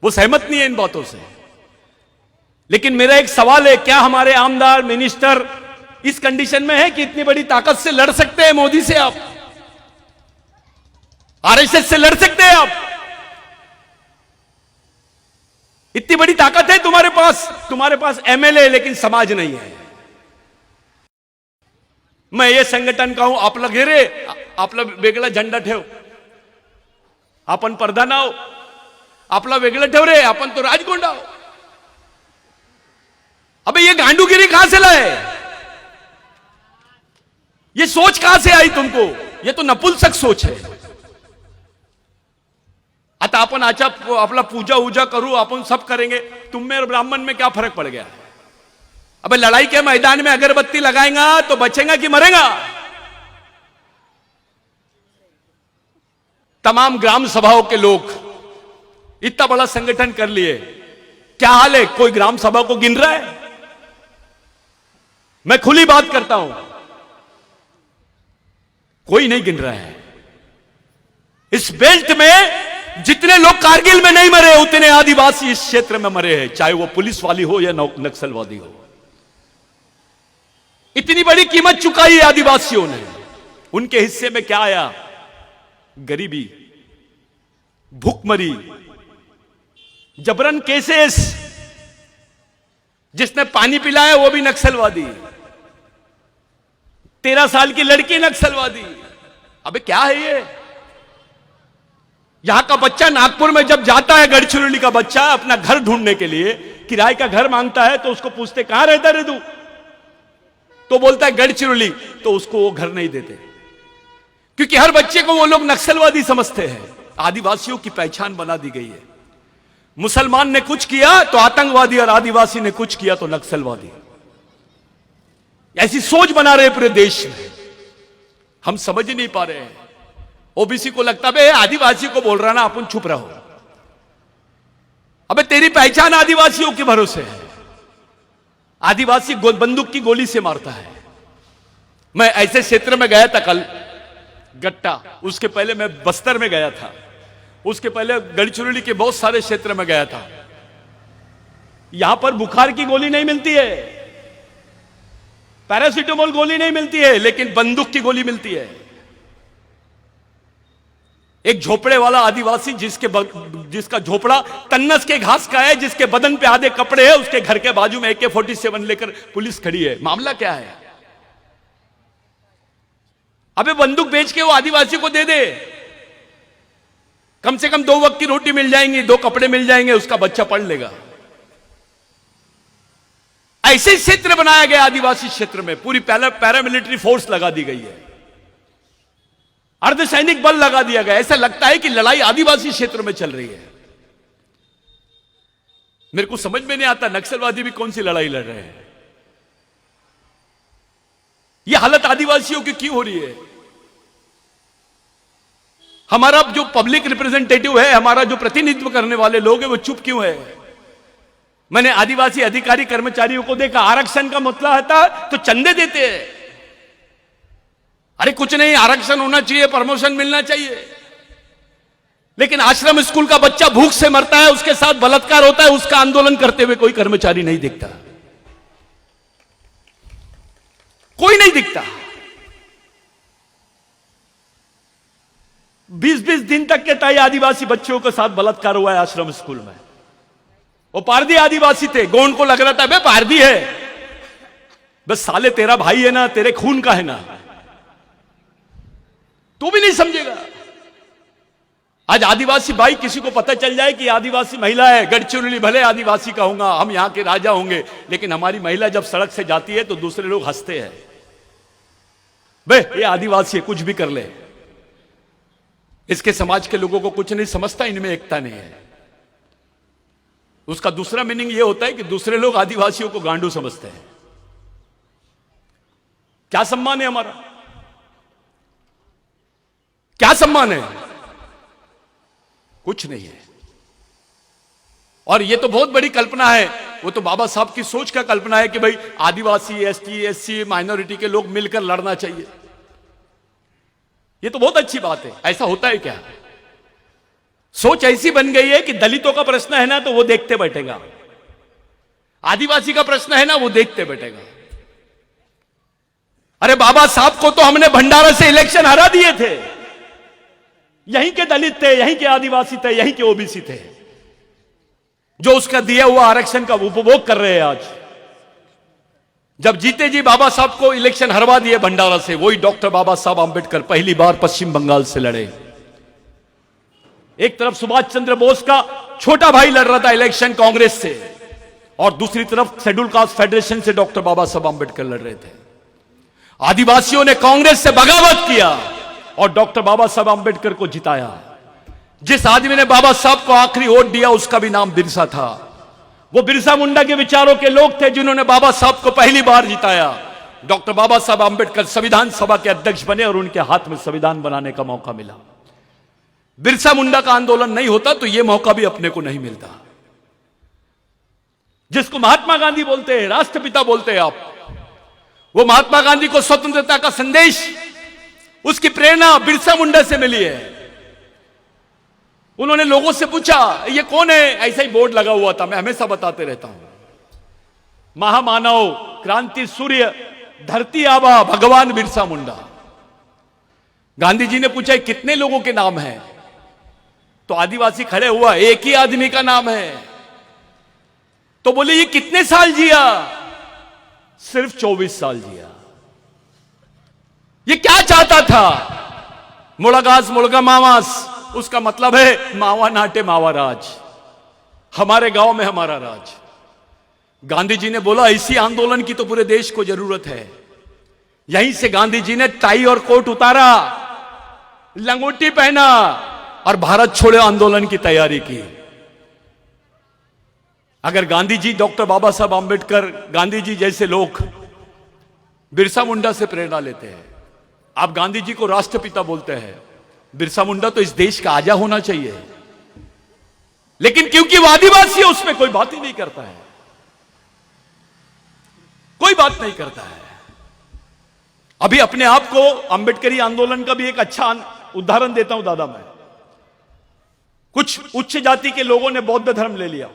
वो सहमत नहीं है इन बातों से, लेकिन मेरा एक सवाल है, क्या हमारे आमदार मिनिस्टर इस कंडीशन में है कि इतनी बड़ी ताकत से लड़ सकते हैं मोदी से, आप आरएसएस से लड़ सकते हैं आप? इतनी बड़ी ताकत है तुम्हारे पास एमएलए लेकिन समाज नहीं है। मैं ये संघटन का हूं, आपला घेरे, आपला वेगळा झंडा ठेव, आपण प्रधान आहो, आपला वेगळं ठेव रे, आपण तो राजगोंडा हो। अबे ये गांडूगिरी कहां से लाए, ये सोच कहां से आई तुमको? ये तो नपुंसक सोच है। आता आपण आपला पूजा उजा करू, आपण सब करेंगे, तुम में और ब्राह्मण में क्या फर्क पड़ गया? अबे लड़ाई के मैदान में अगरबत्ती लगाएगा तो बचेगा कि मरेगा? तमाम ग्राम सभाओं के लोग इतना बड़ा संगठन कर लिए, क्या हाल है? कोई ग्राम सभा को गिन रहा है? मैं खुली बात करता हूं, कोई नहीं गिन रहा है। इस बेल्ट में जितने लोग कारगिल में नहीं मरे, उतने आदिवासी इस क्षेत्र में मरे हैं, चाहे वो पुलिस वाली हो या नक्सलवादी हो। इतनी बड़ी कीमत चुकाई है आदिवासियों ने। उनके हिस्से में क्या आया? गरीबी, भूखमरी, जबरन केसेस। जिसने पानी पिलाया वो भी नक्सलवादी, 13 साल की लड़की नक्सलवादी। अबे क्या है ये? यहां का बच्चा नागपुर में जब जाता है, गढ़चिरौली का बच्चा अपना घर ढूंढने के लिए किराए का घर मांगता है, तो उसको पूछते कहां रहता रे तू, तो बोलता है गढ़चिरौली, तो उसको वो घर नहीं देते, क्योंकि हर बच्चे को वो लोग नक्सलवादी समझते हैं। आदिवासियों की पहचान बना दी गई है। मुसलमान ने कुछ किया तो आतंकवादी, और आदिवासी ने कुछ किया तो नक्सलवादी। ऐसी सोच बना रहे पूरे देश में, हम समझ ही नहीं पा रहे हैं। ओबीसी को लगता है आदिवासी को बोल रहा ना, अपन चुप रहो। अबे तेरी पहचान आदिवासियों के भरोसे है। आदिवासी बंदूक की गोली से मारता है। मैं ऐसे क्षेत्र में गया था कल, गट्टा, उसके पहले मैं बस्तर में गया था, उसके पहले गढ़चिरौली के बहुत सारे क्षेत्र में गया था। यहां पर बुखार की गोली नहीं मिलती है, पैरासीटामोल गोली नहीं मिलती है, लेकिन बंदूक की गोली मिलती है। एक झोपड़े वाला आदिवासी जिसका झोपड़ा तन्नस के घास का है, जिसके बदन पे आधे कपड़े हैं, उसके घर के बाजू में AK-47 लेकर पुलिस खड़ी है। मामला क्या है? अबे बंदूक बेच के वो आदिवासी को दे दे, कम से कम 2 वक्त की रोटी मिल जाएंगी, 2 कपड़े मिल जाएंगे, उसका बच्चा पढ़ लेगा। ऐसे क्षेत्र बनाया गया आदिवासी क्षेत्र में, पूरी पैरामिलिट्री फोर्स लगा दी गई है, अर्धसैनिक बल लगा दिया गया। ऐसा लगता है कि लड़ाई आदिवासी क्षेत्र में चल रही है। मेरे को समझ में नहीं आता नक्सलवादी भी कौन सी लड़ाई लड़ रहे हैं। यह हालत आदिवासियों की क्यों हो रही है? हमारा जो पब्लिक रिप्रेजेंटेटिव है, हमारा जो प्रतिनिधित्व करने वाले लोग हैं, वो चुप क्यों है? मैंने आदिवासी अधिकारी कर्मचारियों को देखा, आरक्षण का मसला आता तो चंदे देते हैं। अरे कुछ नहीं, आरक्षण होना चाहिए, प्रमोशन मिलना चाहिए, लेकिन आश्रम स्कूल का बच्चा भूख से मरता है, उसके साथ बलात्कार होता है, उसका आंदोलन करते हुए कोई कर्मचारी नहीं दिखता, कोई नहीं दिखता। 20-20 दिन तक के तय आदिवासी बच्चों के साथ बलात्कार हुआ है आश्रम स्कूल में। वो पारदी आदिवासी थे, गोंड को लग रहा था बे पारदी है, बस साले तेरा भाई है ना, तेरे खून का है ना, तू भी नहीं समझेगा। आज आदिवासी भाई किसी को पता चल जाए कि आदिवासी महिला है, गढ़चिरौली भले आदिवासी कहूंगा, हम यहां के राजा होंगे, लेकिन हमारी महिला जब सड़क से जाती है तो दूसरे लोग हंसते हैं, बे ये आदिवासी है, कुछ भी कर ले। इसके समाज के लोगों को कुछ नहीं समझता, इनमें एकता नहीं है। उसका दूसरा मीनिंग यह होता है कि दूसरे लोग आदिवासियों को गांडू समझते हैं। क्या सम्मान है हमारा? क्या सम्मान है? कुछ नहीं है। और यह तो बहुत बड़ी कल्पना है, वो तो बाबा साहब की सोच का कल्पना है कि भाई आदिवासी, एसटी, एससी, माइनॉरिटी के लोग मिलकर लड़ना चाहिए। यह तो बहुत अच्छी बात है। ऐसा होता है क्या? सोच ऐसी बन गई है कि दलितों का प्रश्न है ना तो वो देखते बैठेगा, आदिवासी का प्रश्न है ना वो देखते बैठेगा। अरे बाबा साहब को तो हमने भंडारा से इलेक्शन हरा दिए थे, यहीं के दलित थे, यहीं के आदिवासी थे, यहीं के ओबीसी थे, जो उसका दिया हुआ आरक्षण का उपभोग कर रहे हैं। आज जब जीते जी बाबा साहब को इलेक्शन हरवा दिए भंडारा से, वही डॉक्टर बाबा साहब आंबेडकर पहली बार पश्चिम बंगाल से लड़े। एक तरफ सुभाष चंद्र बोस का छोटा भाई लड़ रहा था इलेक्शन कांग्रेस से, और दूसरी तरफ शेड्यूल कास्ट फेडरेशन से डॉक्टर बाबा साहब आंबेडकर लड़ रहे थे। आदिवासियों ने कांग्रेस से बगावत किया और डॉक्टर बाबा साहब आंबेडकर को जिताया। जिस आदमी ने बाबा साहब को आखिरी वोट दिया उसका भी नाम बिरसा था। वो बिरसा मुंडा के विचारों के लोग थे जिन्होंने बाबा साहब को पहली बार जिताया। डॉक्टर बाबा साहब आंबेडकर संविधान सभा के अध्यक्ष बने और उनके हाथ में संविधान बनाने का मौका मिला। बिरसा मुंडा का आंदोलन नहीं होता तो यह मौका भी अपने को नहीं मिलता। जिसको महात्मा गांधी बोलते हैं, राष्ट्रपिता बोलते हैं आप, वो महात्मा गांधी को स्वतंत्रता का संदेश, उसकी प्रेरणा बिरसा मुंडा से मिली है। उन्होंने लोगों से पूछा ये कौन है, ऐसा ही बोर्ड लगा हुआ था, मैं हमेशा बताते रहता हूं, महामानव, क्रांति सूर्य, धरती आबा भगवान बिरसा मुंडा। गांधी जी ने पूछा कितने लोगों के नाम हैं, तो आदिवासी खड़े हुआ, एक ही आदमी का नाम है। तो बोले ये कितने साल जिया? सिर्फ 24 साल जिया। ये क्या चाहता था? मुड़गास मुड़गा मावास, उसका मतलब है मावा नाटे मावा राज, हमारे गांव में हमारा राज। गांधी जी ने बोला इसी आंदोलन की तो पूरे देश को जरूरत है। यहीं से गांधी जी ने टाई और कोट उतारा, लंगोटी पहना और भारत छोड़ो आंदोलन की तैयारी की। अगर गांधी जी, डॉक्टर बाबा साहब आंबेडकर, गांधी जी जैसे लोग बिरसा मुंडा से प्रेरणा लेते हैं, आप गांधी जी को राष्ट्रपिता बोलते हैं, बिरसा मुंडा तो इस देश का आजा होना चाहिए। लेकिन क्योंकि वो आदिवासी है उसमें कोई बात ही नहीं करता है, कोई बात नहीं करता है। अभी अपने आप को अंबेडकरी आंदोलन का भी एक अच्छा उदाहरण देता हूं दादा। मैं, कुछ उच्च जाति के लोगों ने बौद्ध धर्म ले लिया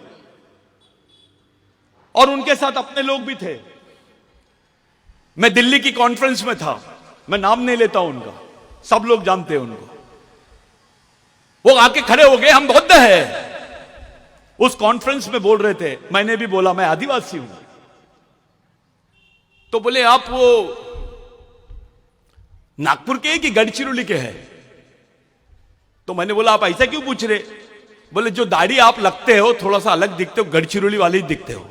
और उनके साथ अपने लोग भी थे। मैं दिल्ली की कॉन्फ्रेंस में था, मैं नाम नहीं लेता हूं उनका, सब लोग जानते हैं उनको। वो आके खड़े हो गए, हम बौद्ध हैं। उस कॉन्फ्रेंस में बोल रहे थे, मैंने भी बोला मैं आदिवासी हूं। तो बोले आप वो नागपुर के कि गढ़चिरौली के हैं? तो मैंने बोला आप ऐसा क्यों पूछ रहे? बोले जो दाढ़ी आप लगते हो थोड़ा सा अलग दिखते हो, गढ़चिरौली वाले ही दिखते हो।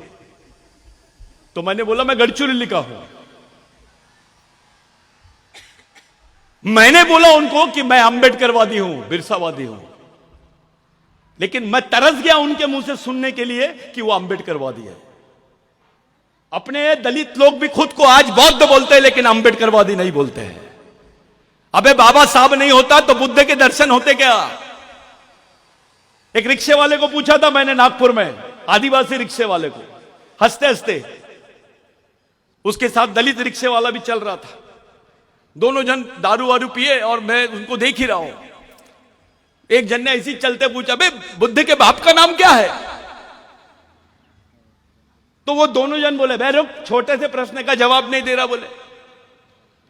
तो मैंने बोला मैं गढ़चिरौली का हूं। मैंने बोला उनको कि मैं अंबेडकरवादी हूं, बिरसावादी हूं, लेकिन मैं तरस गया उनके मुंह से सुनने के लिए कि वो अंबेडकरवादी है। अपने दलित लोग भी खुद को आज बौद्ध बोलते हैं लेकिन अंबेडकरवादी नहीं बोलते हैं। अबे बाबा साहब नहीं होता तो बुद्ध के दर्शन होते क्या? एक रिक्शे वाले को पूछा था मैंने नागपुर में, आदिवासी रिक्शे वाले को, हंसते हंसते, उसके साथ दलित रिक्शे वाला भी चल रहा था। दोनों जन दारू वारू पिए और मैं उनको देख ही रहा हूं। एक जन ने ऐसी चलते पूछा बे बुद्ध के बाप का नाम क्या है? तो वो दोनों जन बोले बे रुक, छोटे से प्रश्न का जवाब नहीं दे रहा। बोले,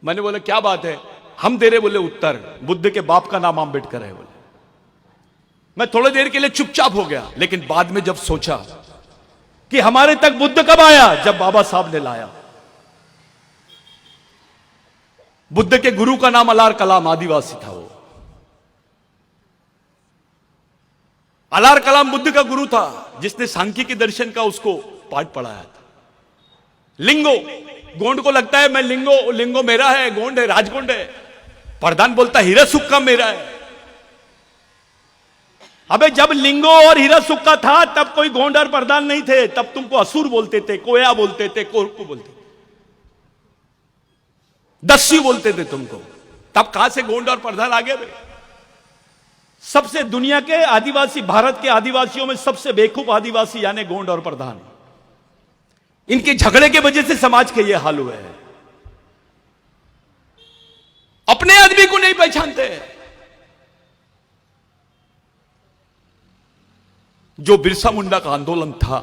मैंने बोला क्या बात है? हम दे रहे बोले उत्तर, बुद्ध के बाप का नाम अंबेडकर है। बोले, मैं थोड़ी देर के लिए चुपचाप हो गया, लेकिन बाद में जब सोचा कि हमारे तक बुद्ध कब आया? जब बाबा साहब ने लाया। बुद्ध के गुरु का नाम अलार कलाम, आदिवासी था वो। अलार कलाम बुद्ध का गुरु था, जिसने सांख्यिकी दर्शन का उसको पाठ पढ़ाया था। लिंगो, गोंड को लगता है मैं लिंगो मेरा है, गोंड है, राजगोंड है। प्रधान बोलता हीरा सुक्का मेरा है। अबे जब लिंगो और हीरा सुक्का था तब कोई गोंड और प्रधान नहीं थे, तब तुमको असुर बोलते थे, कोया बोलते थे, कोरकू बोलते थे, दस्यु बोलते थे तुमको। तब कहां से गोंड और प्रधान आ गए? सबसे दुनिया के आदिवासी, भारत के आदिवासियों में सबसे बेवकूफ आदिवासी यानी गोंड और प्रधान। इनके झगड़े के वजह से समाज के ये हाल हुए हैं। अपने आदमी को नहीं पहचानते। जो बिरसा मुंडा का आंदोलन था,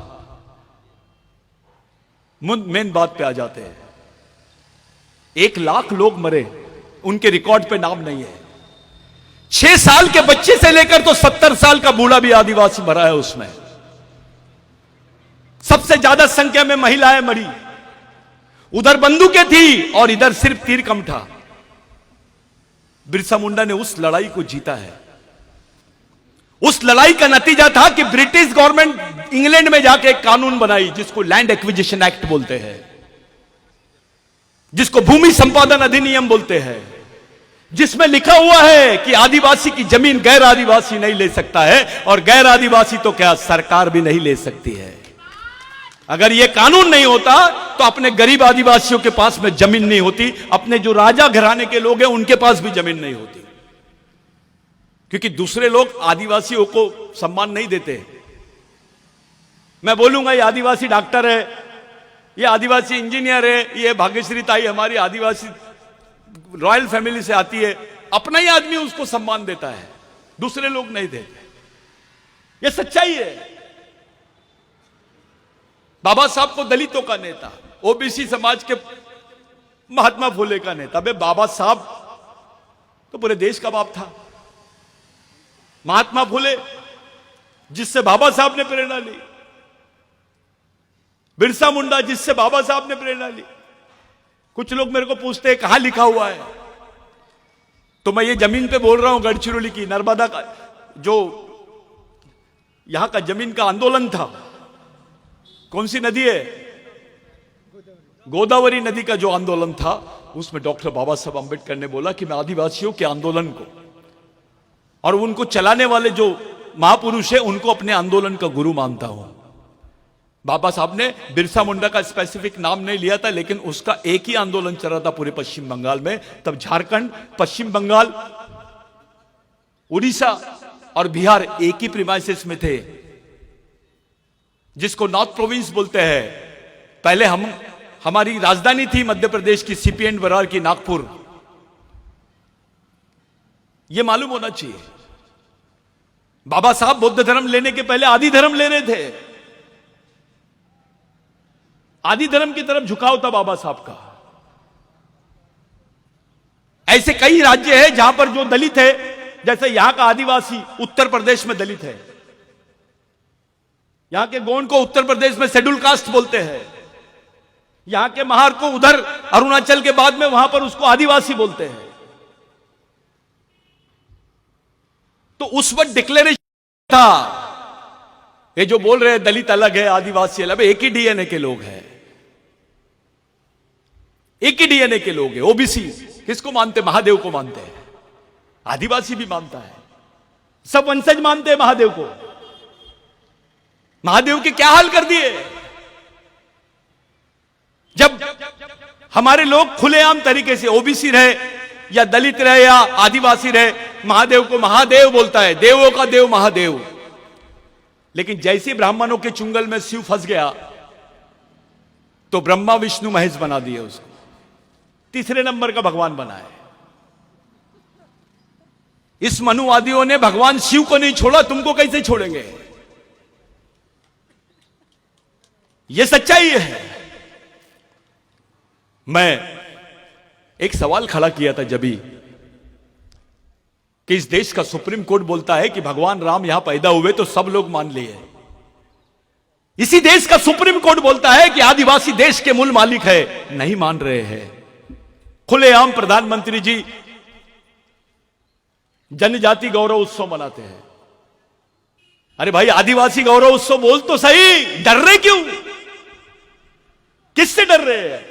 मेन बात पे आ जाते हैं। 1 लाख लोग मरे, उनके रिकॉर्ड पे नाम नहीं है। 6 साल के बच्चे से लेकर तो 70 साल का बूढ़ा भी आदिवासी मरा है उसमें। सबसे ज्यादा संख्या में महिलाएं मरी। उधर बंदूकें थी और इधर सिर्फ तीर कम था। बिरसा मुंडा ने उस लड़ाई को जीता है। उस लड़ाई का नतीजा था कि ब्रिटिश गवर्नमेंट इंग्लैंड में जाके एक कानून बनाई जिसको लैंड एक्विजिशन एक्ट बोलते हैं, जिसको भूमि संपादन अधिनियम बोलते हैं, जिसमें लिखा हुआ है कि आदिवासी की जमीन गैर आदिवासी नहीं ले सकता है, और गैर आदिवासी तो क्या सरकार भी नहीं ले सकती है। अगर यह कानून नहीं होता तो अपने गरीब आदिवासियों के पास में जमीन नहीं होती, अपने जो राजा घराने के लोग हैं उनके पास भी जमीन नहीं होती, क्योंकि दूसरे लोग आदिवासियों को सम्मान नहीं देते। मैं बोलूंगा ये आदिवासी डॉक्टर है, ये आदिवासी इंजीनियर है, ये भाग्यश्री ताई हमारी आदिवासी रॉयल फैमिली से आती है, अपना ही आदमी उसको सम्मान देता है, दूसरे लोग नहीं देते। ये सच्चाई है। बाबा साहब को दलितों का नेता, ओबीसी समाज के महात्मा फुले का नेता। बे बाबा साहब तो पूरे देश का बाप था। महात्मा फुले जिससे बाबा साहब ने प्रेरणा ली, बिरसा मुंडा जिससे बाबा साहब ने प्रेरणा ली। कुछ लोग मेरे को पूछते हैं कहां लिखा हुआ है, तो मैं ये जमीन पे बोल रहा हूं, गढ़चिरौली की नर्मदा का जो यहां का जमीन का आंदोलन था। कौन सी नदी है? गोदावरी नदी का जो आंदोलन था, उसमें डॉक्टर बाबा साहब अंबेडकर ने बोला कि मैं आदिवासियों के आंदोलन को और उनको चलाने वाले जो महापुरुष है उनको अपने आंदोलन का गुरु मानता हूं। बाबा साहब ने बिरसा मुंडा का स्पेसिफिक नाम नहीं लिया था, लेकिन उसका एक ही आंदोलन चल रहा था पूरे पश्चिम बंगाल में। तब झारखंड, पश्चिम बंगाल, उड़ीसा और बिहार एक ही प्रीमाइसेस में थे, जिसको नॉर्थ प्रोविंस बोलते हैं। पहले हमारी राजधानी थी मध्य प्रदेश की, सीपी एंड बरार की, नागपुर। यह मालूम होना चाहिए। बाबा साहब बौद्ध धर्म लेने के पहले आदि धर्म ले रहे थे। आदि धर्म की तरफ झुकाव था बाबा साहब का। ऐसे कई राज्य हैं जहां पर जो दलित है, जैसे यहां का आदिवासी उत्तर प्रदेश में दलित है, यहां के गोंड को उत्तर प्रदेश में शेड्यूल कास्ट बोलते हैं, यहां के महार को उधर अरुणाचल के बाद में वहां पर उसको आदिवासी बोलते हैं। तो उस वक्त डिक्लेरेशन था, ये जो बोल रहे हैं दलित अलग है, आदिवासी अलग है, एक ही डीएनए के लोग हैं, एक ही डीएनए के लोग हैं। ओबीसी किसको मानते? महादेव को मानते हैं। आदिवासी भी मानता है, सब वंशज मानते हैं महादेव को। महादेव के क्या हाल कर दिए? जब हमारे लोग खुलेआम तरीके से ओबीसी रहे या दलित रहे या आदिवासी रहे, महादेव को महादेव बोलता है, देवों का देव महादेव। लेकिन जैसे ब्राह्मणों के चुंगल में शिव फंस गया तो ब्रह्मा विष्णु महेश बना दिए उसको, तीसरे नंबर का भगवान बनाए। इस मनुवादियों ने भगवान शिव को नहीं छोड़ा, तुमको कैसे छोड़ेंगे? यह सच्चाई है। मैं एक सवाल खड़ा किया था जब कि इस देश का सुप्रीम कोर्ट बोलता है कि भगवान राम यहां पैदा हुए तो सब लोग मान लिए। इसी देश का सुप्रीम कोर्ट बोलता है कि आदिवासी देश के मूल मालिक है, नहीं मान रहे हैं। खुलेआम प्रधानमंत्री जी जनजाति गौरव उत्सव मनाते हैं। अरे भाई, आदिवासी गौरव उत्सव बोल तो सही, डर रहे क्यों? किससे डर रहे हैं?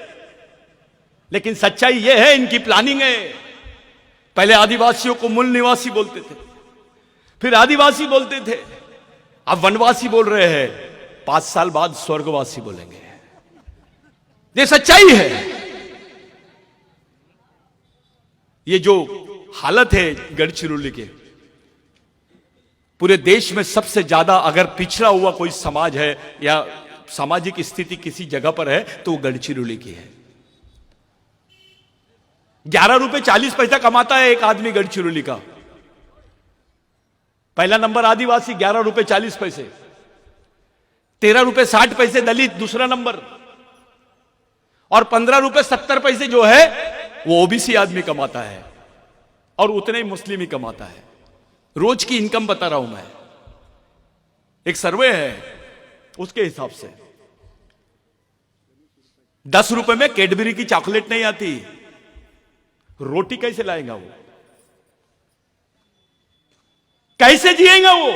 लेकिन सच्चाई यह है, इनकी प्लानिंग है। पहले आदिवासियों को मूल निवासी बोलते थे, फिर आदिवासी बोलते थे, अब वनवासी बोल रहे हैं, 5 साल बाद स्वर्गवासी बोलेंगे। ये सच्चाई है। ये जो हालत है गढ़चिरौली के, पूरे देश में सबसे ज्यादा अगर पिछड़ा हुआ कोई समाज है या सामाजिक स्थिति किसी जगह पर है तो वो गढ़चिरौली की है। 11 रुपए 40 पैसा कमाता है एक आदमी गढ़चिरौली का। पहला नंबर आदिवासी 11 रुपए 40 पैसे, 13 रुपए 60 पैसे दलित दूसरा नंबर, और 15 रुपए 70 पैसे जो है वो ओबीसी आदमी कमाता है, और उतने ही मुस्लिम ही कमाता है। रोज की इनकम बता रहा हूं मैं, एक सर्वे है उसके हिसाब से। 10 रुपए में कैडबरी की चॉकलेट नहीं आती, रोटी कैसे लाएगा वो? कैसे जिएगा वो?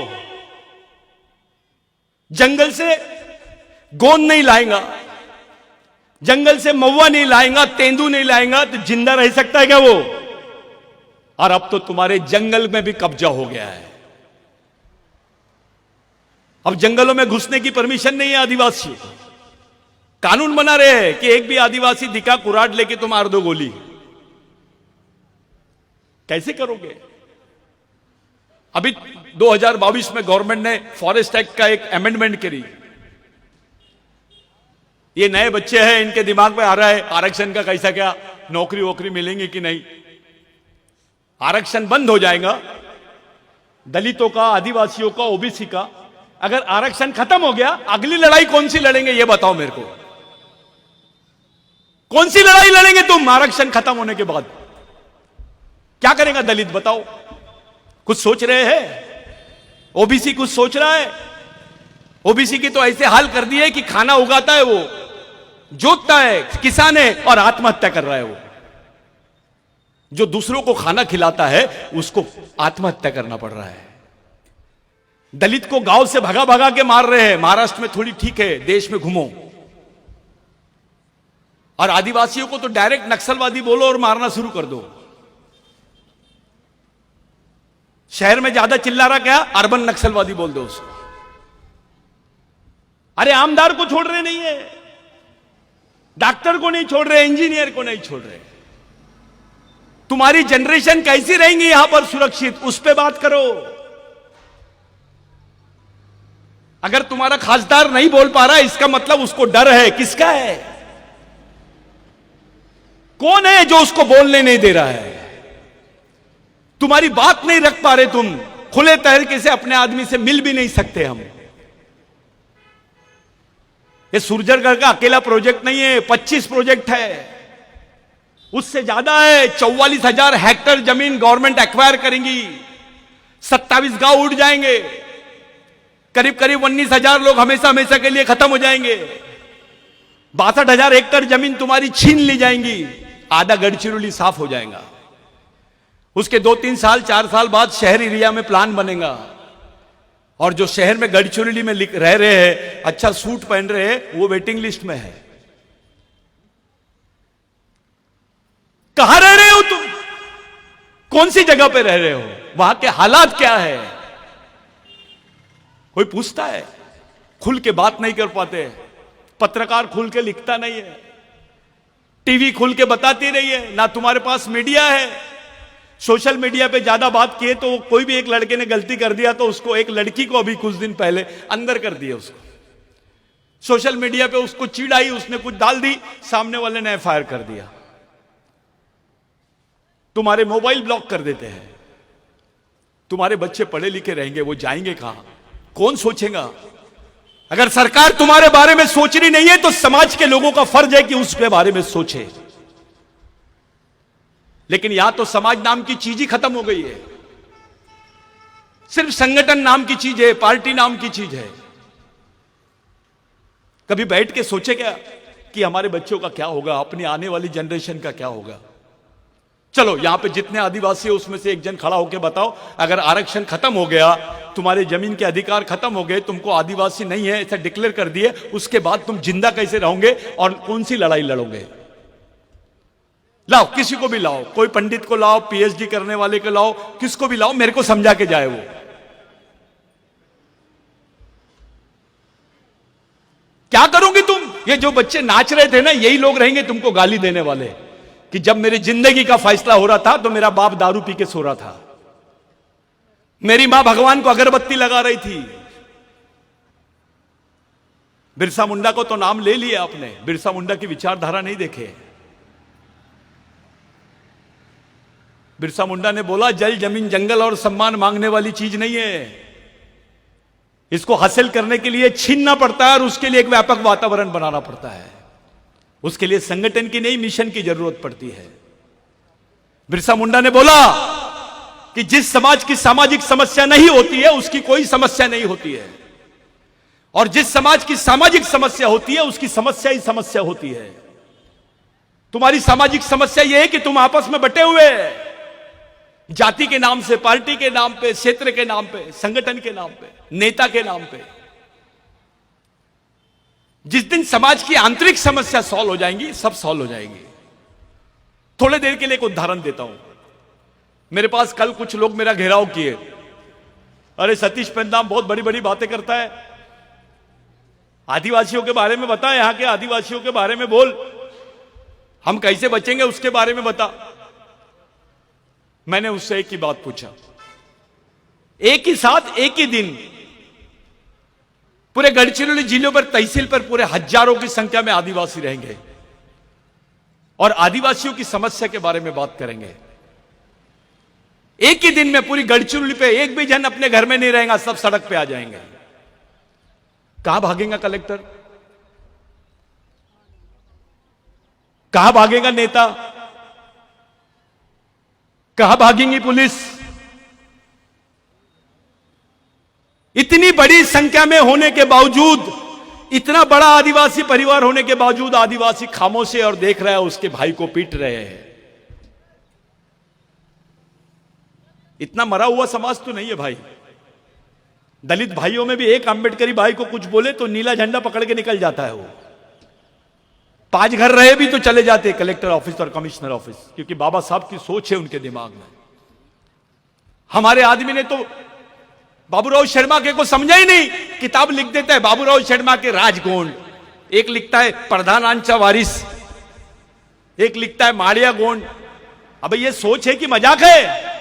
जंगल से गोंद नहीं लाएगा, जंगल से महुआ नहीं लाएगा, तेंदू नहीं लाएगा, तो जिंदा रह सकता है क्या वो? और अब तो तुम्हारे जंगल में भी कब्जा हो गया है। अब जंगलों में घुसने की परमिशन नहीं है आदिवासी। कानून बना रहे हैं कि एक भी आदिवासी दिखा कुराड लेके तुम मार दो गोली। कैसे करोगे? अभी 2022 में गवर्नमेंट ने फॉरेस्ट एक्ट का एक अमेंडमेंट करी। ये नए बच्चे हैं, इनके दिमाग में आ रहा है आरक्षण का कैसा, क्या नौकरी वोकरी मिलेंगी कि नहीं। आरक्षण बंद हो जाएगा दलितों का, आदिवासियों का, ओबीसी का। अगर आरक्षण खत्म हो गया, अगली लड़ाई कौन सी लड़ेंगे ये बताओ मेरे को। कौन सी लड़ाई लड़ेंगे तुम आरक्षण खत्म होने के बाद? क्या करेगा दलित बताओ? कुछ सोच रहे हैं? ओबीसी कुछ सोच रहा है? ओबीसी की तो ऐसे हाल कर दिए कि खाना उगाता है वो, जोतता है, किसान है, और आत्महत्या कर रहा है वो। जो दूसरों को खाना खिलाता है उसको आत्महत्या करना पड़ रहा है। दलित को गांव से भगा भगा के मार रहे हैं। महाराष्ट्र में थोड़ी ठीक है, देश में घूमो। और आदिवासियों को तो डायरेक्ट नक्सलवादी बोलो और मारना शुरू कर दो। शहर में ज्यादा चिल्ला रहा क्या, अर्बन नक्सलवादी बोल दो उसको। अरे आमदार को छोड़ रहे नहीं है, डॉक्टर को नहीं छोड़ रहे, इंजीनियर को नहीं छोड़ रहे। तुम्हारी जनरेशन कैसी रहेंगी यहां पर सुरक्षित, उस पे बात करो। अगर तुम्हारा खासदार नहीं बोल पा रहा इसका मतलब उसको डर है। किसका है? कौन है जो उसको बोलने नहीं दे रहा है? तुम्हारी बात नहीं रख पा रहे तुम। खुले तरीके से अपने आदमी से मिल भी नहीं सकते हम। ये सुरजरगढ़ का अकेला प्रोजेक्ट नहीं है, 25 प्रोजेक्ट है, उससे ज्यादा है। 44,000 हेक्टेयर जमीन गवर्नमेंट एक्वायर करेंगी, 27 गांव उड़ जाएंगे, करीब करीब 19,000 लोग हमेशा हमेशा के लिए खत्म हो जाएंगे। 62,000 हेक्टेयर जमीन तुम्हारी छीन ली जाएंगी, आधा गढ़चिरौली साफ हो जाएगा। उसके 2-3 साल 4 साल बाद शहर एरिया में प्लान बनेगा, और जो शहर में गढ़चिरौली में रह रहे हैं, अच्छा सूट पहन रहे हैं, वो वेटिंग लिस्ट में है। कहां रह रहे हो तुम? कौन सी जगह पे रह रहे हो? वहां के हालात क्या है? कोई पूछता है? खुल के बात नहीं कर पाते, पत्रकार खुल के लिखता नहीं है, टीवी खुल के बताती नहीं है, ना तुम्हारे पास मीडिया है। सोशल मीडिया पे ज्यादा बात किए तो कोई भी एक लड़के ने गलती कर दिया तो उसको, एक लड़की को अभी कुछ दिन पहले अंदर कर दिया उसको। सोशल मीडिया पे उसको चिढ़ आई, उसने कुछ डाल दी, सामने वाले ने एफआईआर कर दिया। तुम्हारे मोबाइल ब्लॉक कर देते हैं। तुम्हारे बच्चे पढ़े लिखे रहेंगे, वो जाएंगे कहां? कौन सोचेगा? अगर सरकार तुम्हारे बारे में सोच रही नहीं है तो समाज के लोगों का फर्ज है कि उसके बारे में सोचे। लेकिन यहां तो समाज नाम की चीज ही खत्म हो गई है। सिर्फ संगठन नाम की चीज है, पार्टी नाम की चीज है। कभी बैठ के सोचे क्या कि हमारे बच्चों का क्या होगा, अपनी आने वाली जनरेशन का क्या होगा? चलो यहां पे जितने आदिवासी है उसमें से एक जन खड़ा होकर बताओ, अगर आरक्षण खत्म हो गया तुम्हारे जमीन के अधिकार खत्म हो गए, तुमको आदिवासी नहीं है ऐसा डिक्लेयर कर दिए, उसके बाद तुम जिंदा कैसे रहोगे और कौन सी लड़ाई लड़ोगे? लाओ, किसी को भी लाओ, कोई पंडित को लाओ, पीएचडी करने वाले को लाओ, किसको भी लाओ, मेरे को समझा के जाए वो। क्या करोगे तुम? ये जो बच्चे नाच रहे थे ना, यही लोग रहेंगे तुमको गाली देने वाले कि जब मेरी जिंदगी का फैसला हो रहा था तो मेरा बाप दारू पी के सो रहा था, मेरी मां भगवान को अगरबत्ती लगा रही थी। बिरसा मुंडा को तो नाम ले लिया आपने, बिरसा मुंडा की विचारधारा नहीं देखे। बिरसा मुंडा ने बोला जल जमीन जंगल और सम्मान मांगने वाली चीज नहीं है, इसको हासिल करने के लिए छीनना पड़ता है और उसके लिए एक व्यापक वातावरण बनाना पड़ता है। उसके लिए संगठन की नहीं, मिशन की जरूरत पड़ती है। बिरसा मुंडा ने बोला कि जिस समाज की सामाजिक समस्या नहीं होती है उसकी कोई समस्या नहीं होती है, और जिस समाज की सामाजिक समस्या होती है उसकी समस्या ही समस्या होती है। तुम्हारी सामाजिक समस्या यह है कि तुम आपस में बटे हुए, जाति के नाम से, पार्टी के नाम पे, क्षेत्र के नाम पे, संगठन के नाम पे, नेता के नाम पे। जिस दिन समाज की आंतरिक समस्या सॉल्व हो जाएंगी, सब सॉल्व हो जाएंगी। थोड़े देर के लिए एक उदाहरण देता हूं। मेरे पास कल कुछ लोग मेरा घेराव किए, अरे सतीश पेंदाम बहुत बड़ी बड़ी बातें करता है, आदिवासियों के बारे में बता, यहां के आदिवासियों के बारे में बोल, हम कैसे बचेंगे उसके बारे में बता। मैंने उससे एक ही बात पूछा, एक ही साथ एक ही दिन पूरे गढ़चिरौली जिले पर, तहसील पर पूरे हजारों की संख्या में आदिवासी रहेंगे और आदिवासियों की समस्या के बारे में बात करेंगे। एक ही दिन में पूरी गढ़चिरौली पे एक भी जन अपने घर में नहीं रहेगा, सब सड़क पे आ जाएंगे। कहां भागेगा कलेक्टर? कहां भागेगा नेता? कहां भागेंगी पुलिस? इतनी बड़ी संख्या में होने के बावजूद, इतना बड़ा आदिवासी परिवार होने के बावजूद आदिवासी खामोश है और देख रहा है उसके भाई को पीट रहे हैं। इतना मरा हुआ समाज तो नहीं है भाई। दलित भाइयों में भी एक अंबेडकरी भाई को कुछ बोले तो नीला झंडा पकड़ के निकल जाता है वो। 5 घर रहे भी तो चले जाते कलेक्टर ऑफिस और कमिश्नर ऑफिस, क्योंकि बाबा साहब की सोच है उनके दिमाग में। हमारे आदमी ने तो बाबूराव शर्मा के को समझा ही नहीं, किताब लिख देता है बाबूराव शर्मा के राजगोंड, एक लिखता है प्रधानांचा वारिस, एक लिखता है माड़िया गोंड। अब ये सोच है कि मजाक है?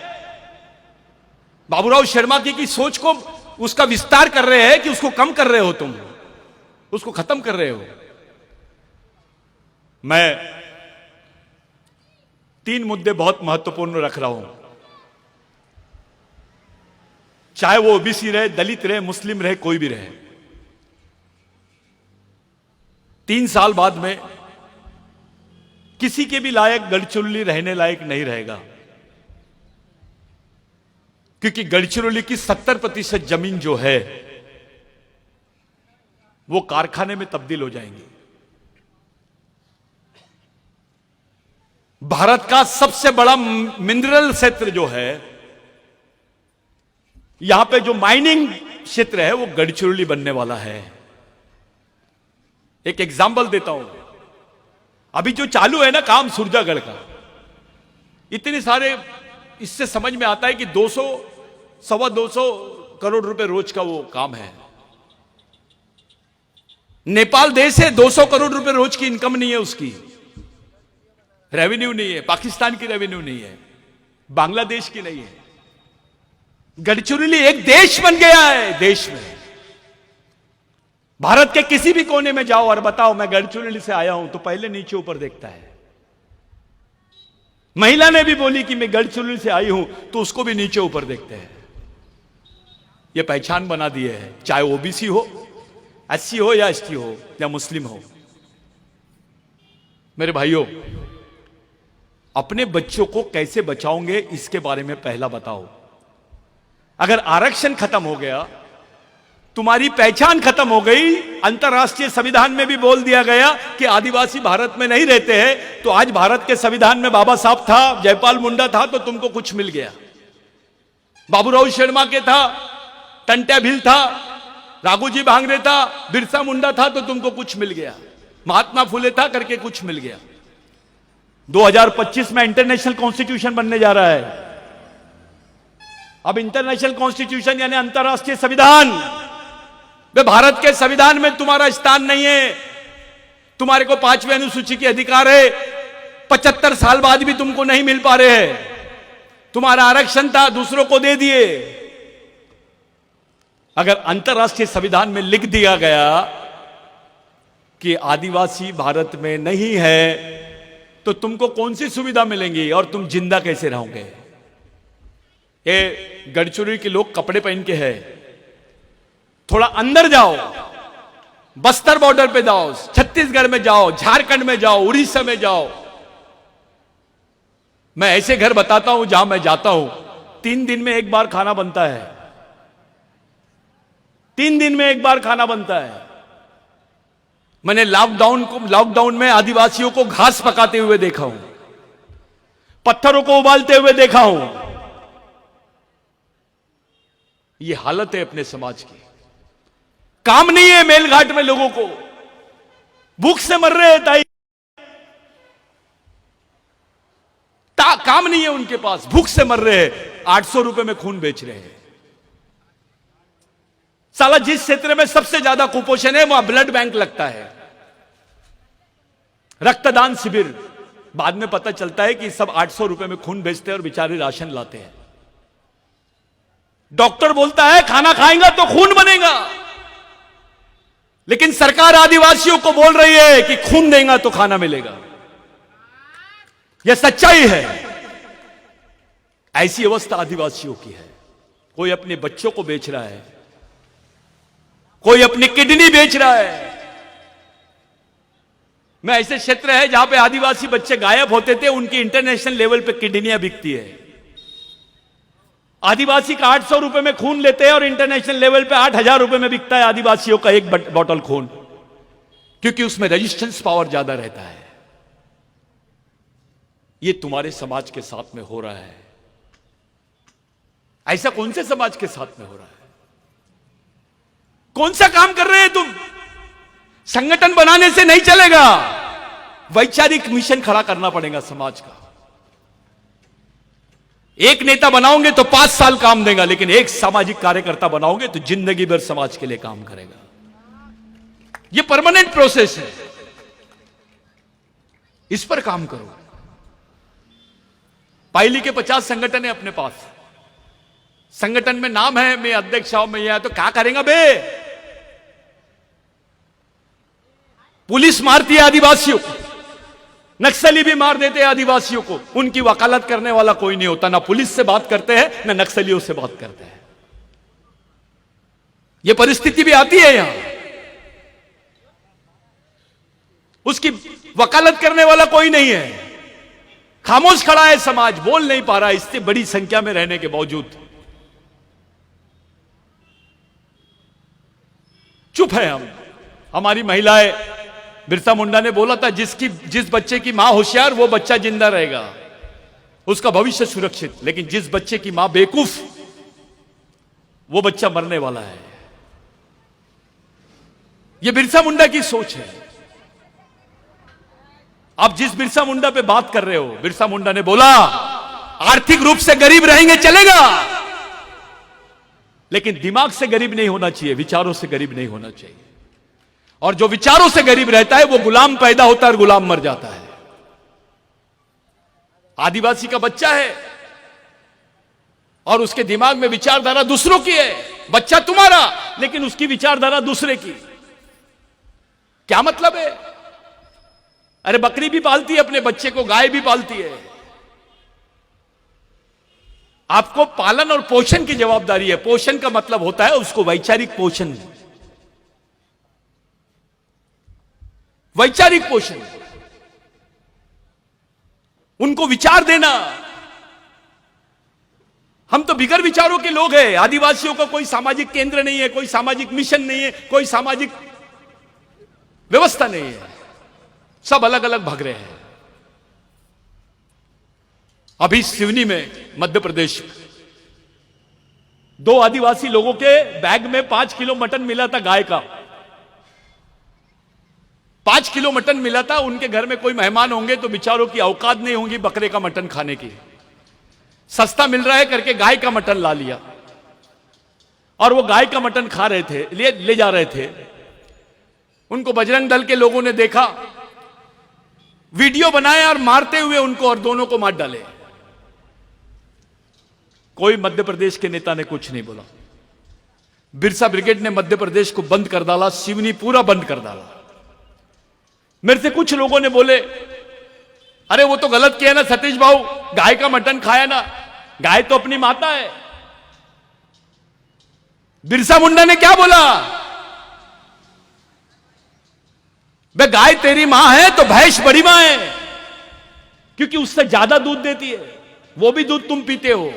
बाबूराव शर्मा की सोच को उसका विस्तार कर रहे हैं कि उसको कम कर रहे हो, तुम उसको खत्म कर रहे हो। मैं 3 मुद्दे बहुत महत्वपूर्ण रख रहा हूं, चाहे वो ओबीसी रहे, दलित रहे, मुस्लिम रहे, कोई भी रहे। 3 साल बाद में किसी के भी लायक गढ़चिरौली रहने लायक नहीं रहेगा, क्योंकि गढ़चिरौली की 70% जमीन जो है वो कारखाने में तब्दील हो जाएंगी। भारत का सबसे बड़ा मिनरल क्षेत्र जो है, यहां पे जो माइनिंग क्षेत्र है वो गढ़चिरौली बनने वाला है। एक एग्जांपल देता हूं, अभी जो चालू है ना काम सुरजागढ़ का, इतने सारे, इससे समझ में आता है कि 200 सवा 200 करोड़ रुपए रोज का वो काम है। नेपाल देश है, 200 करोड़ रुपए रोज की इनकम नहीं है, उसकी रेवेन्यू नहीं है, पाकिस्तान की रेवेन्यू नहीं है, बांग्लादेश की नहीं है। गढ़चिरौली एक देश बन गया है, देश में। भारत के किसी भी कोने में जाओ और बताओ मैं गढ़चिरौली से आया हूं, तो पहले नीचे ऊपर देखता है। महिला ने भी बोली कि मैं गढ़चिरौली से आई हूं, तो उसको भी नीचे ऊपर देखते हैं। यह पहचान बना दिए है, चाहे ओबीसी हो, एससी हो या एसटी हो या मुस्लिम हो। मेरे भाइयों, अपने बच्चों को कैसे बचाओगे इसके बारे में पहला बताओ। अगर आरक्षण खत्म हो गया, तुम्हारी पहचान खत्म हो गई, अंतरराष्ट्रीय संविधान में भी बोल दिया गया कि आदिवासी भारत में नहीं रहते हैं, तो आज भारत के संविधान में बाबा साहब था, जयपाल मुंडा था, तो तुमको कुछ मिल गया। बाबूराव शर्मा के था, टंट्या भील था, राघोजी भांगरे था, बिरसा मुंडा था तो तुमको कुछ मिल गया, महात्मा फुले था करके कुछ मिल गया। 2025 में इंटरनेशनल कॉन्स्टिट्यूशन बनने जा रहा है। अब इंटरनेशनल कॉन्स्टिट्यूशन यानी अंतरराष्ट्रीय संविधान, वे भारत के संविधान में तुम्हारा स्थान नहीं है। तुम्हारे को 5वीं अनुसूची के अधिकार है, 75 साल बाद भी तुमको नहीं मिल पा रहे हैं। तुम्हारा आरक्षण था, दूसरों को दे दिए। अगर अंतरराष्ट्रीय संविधान में लिख दिया गया कि आदिवासी भारत में नहीं है तो तुमको कौन सी सुविधा मिलेंगी और तुम जिंदा कैसे रहोगे? ये गढ़चिरौली के लोग कपड़े पहन के हैं, थोड़ा अंदर जाओ, बस्तर बॉर्डर पे जाओ, छत्तीसगढ़ में जाओ, झारखंड में जाओ, उड़ीसा में जाओ। मैं ऐसे घर बताता हूं जहां मैं जाता हूं 3 दिन में एक बार खाना बनता है, 3 दिन में एक बार खाना बनता है। मैंने लॉकडाउन में आदिवासियों को घास पकाते हुए देखा हूं, पत्थरों को उबालते हुए देखा हूं। यह हालत है अपने समाज की। काम नहीं है मेलघाट में लोगों को, भूख से मर रहे हैं ताई, काम नहीं है उनके पास, भूख से मर रहे हैं, 800 रुपए में खून बेच रहे हैं। साला जिस क्षेत्र में सबसे ज्यादा कुपोषण है वहां ब्लड बैंक लगता है, रक्तदान शिविर। बाद में पता चलता है कि सब 800 रुपए में खून बेचते हैं और बेचारे राशन लाते हैं। डॉक्टर बोलता है खाना खाएगा तो खून बनेगा, लेकिन सरकार आदिवासियों को बोल रही है कि खून देगा तो खाना मिलेगा। यह सच्चाई है। ऐसी अवस्था आदिवासियों की है। कोई अपने बच्चों को बेच रहा है, कोई अपनी किडनी बेच रहा है। मैं ऐसे क्षेत्र है जहां पे आदिवासी बच्चे गायब होते थे, उनकी इंटरनेशनल लेवल पे किडनियां बिकती है। आदिवासी का 800 रुपए में खून लेते हैं और इंटरनेशनल लेवल पे 8000 रुपए में बिकता है आदिवासियों का एक बॉटल खून, क्योंकि उसमें रेजिस्टेंस पावर ज्यादा रहता है। ये तुम्हारे समाज के साथ में हो रहा है। ऐसा कौन से समाज के साथ में हो रहा है? कौन सा काम कर रहे हैं तुम? संगठन बनाने से नहीं चलेगा, वैचारिक मिशन खड़ा करना पड़ेगा समाज का। एक नेता बनाओगे तो 5 साल काम देगा, लेकिन एक सामाजिक कार्यकर्ता बनाओगे तो जिंदगी भर समाज के लिए काम करेगा। यह परमानेंट प्रोसेस है, इस पर काम करो। पाइली के 50 संगठन है अपने पास, संगठन में नाम है, मैं अध्यक्ष हूं, मैं यह, तो क्या करेगा बे? पुलिस मारती है आदिवासियों को, नक्सली भी मार देते हैं आदिवासियों को, उनकी वकालत करने वाला कोई नहीं होता। ना पुलिस से बात करते हैं, ना नक्सलियों से बात करते हैं। यह परिस्थिति भी आती है यहां, उसकी वकालत करने वाला कोई नहीं है। खामोश खड़ा है समाज, बोल नहीं पा रहा है, इससे बड़ी संख्या में रहने के बावजूद चुप है हम। हमारी महिलाएं, बिरसा मुंडा ने बोला था जिस बच्चे की मां होशियार वो बच्चा जिंदा रहेगा, उसका भविष्य सुरक्षित। लेकिन जिस बच्चे की मां बेवकूफ, वो बच्चा मरने वाला है। यह बिरसा मुंडा की सोच है। आप जिस बिरसा मुंडा पे बात कर रहे हो, बिरसा मुंडा ने बोला आर्थिक रूप से गरीब रहेंगे चलेगा, लेकिन दिमाग से गरीब नहीं होना चाहिए, विचारों से गरीब नहीं होना चाहिए। और जो विचारों से गरीब रहता है वो गुलाम पैदा होता है और गुलाम मर जाता है। आदिवासी का बच्चा है और उसके दिमाग में विचारधारा दूसरों की है, बच्चा तुम्हारा लेकिन उसकी विचारधारा दूसरे की। क्या मतलब है? अरे बकरी भी पालती है अपने बच्चे को, गाय भी पालती है। आपको पालन और पोषण की जवाबदारी है। पोषण का मतलब होता है उसको वैचारिक पोषण, वैचारिक पोषण, उनको विचार देना। हम तो बिगर विचारों के लोग हैं। आदिवासियों का कोई सामाजिक केंद्र नहीं है, कोई सामाजिक मिशन नहीं है, कोई सामाजिक व्यवस्था नहीं है, सब अलग अलग भाग रहे हैं। अभी सिवनी में, मध्य प्रदेश, दो आदिवासी लोगों के बैग में 5 किलो मटन मिला था गाय का। 5 किलो मटन मिला था। उनके घर में कोई मेहमान होंगे तो बेचारों की औकात नहीं होंगी बकरे का मटन खाने की। सस्ता मिल रहा है करके गाय का मटन ला लिया और वो गाय का मटन खा रहे थे, ले जा रहे थे। उनको बजरंग दल के लोगों ने देखा, वीडियो बनाया और मारते हुए उनको और दोनों को मार डाले। कोई मध्य प्रदेश के नेता ने कुछ नहीं बोला। बिरसा ब्रिगेड ने मध्य प्रदेश को बंद कर डाला, सिवनी पूरा बंद कर डाला। मेरे से कुछ लोगों ने बोले, अरे वो तो गलत किया ना सतीश भाऊ, गाय का मटन खाया ना, गाय तो अपनी माता है। बिरसा मुंडा ने क्या बोला, बे गाय तेरी मां है तो भैंस बड़ी मां है, क्योंकि उससे ज्यादा दूध देती है। वो भी दूध तुम पीते हो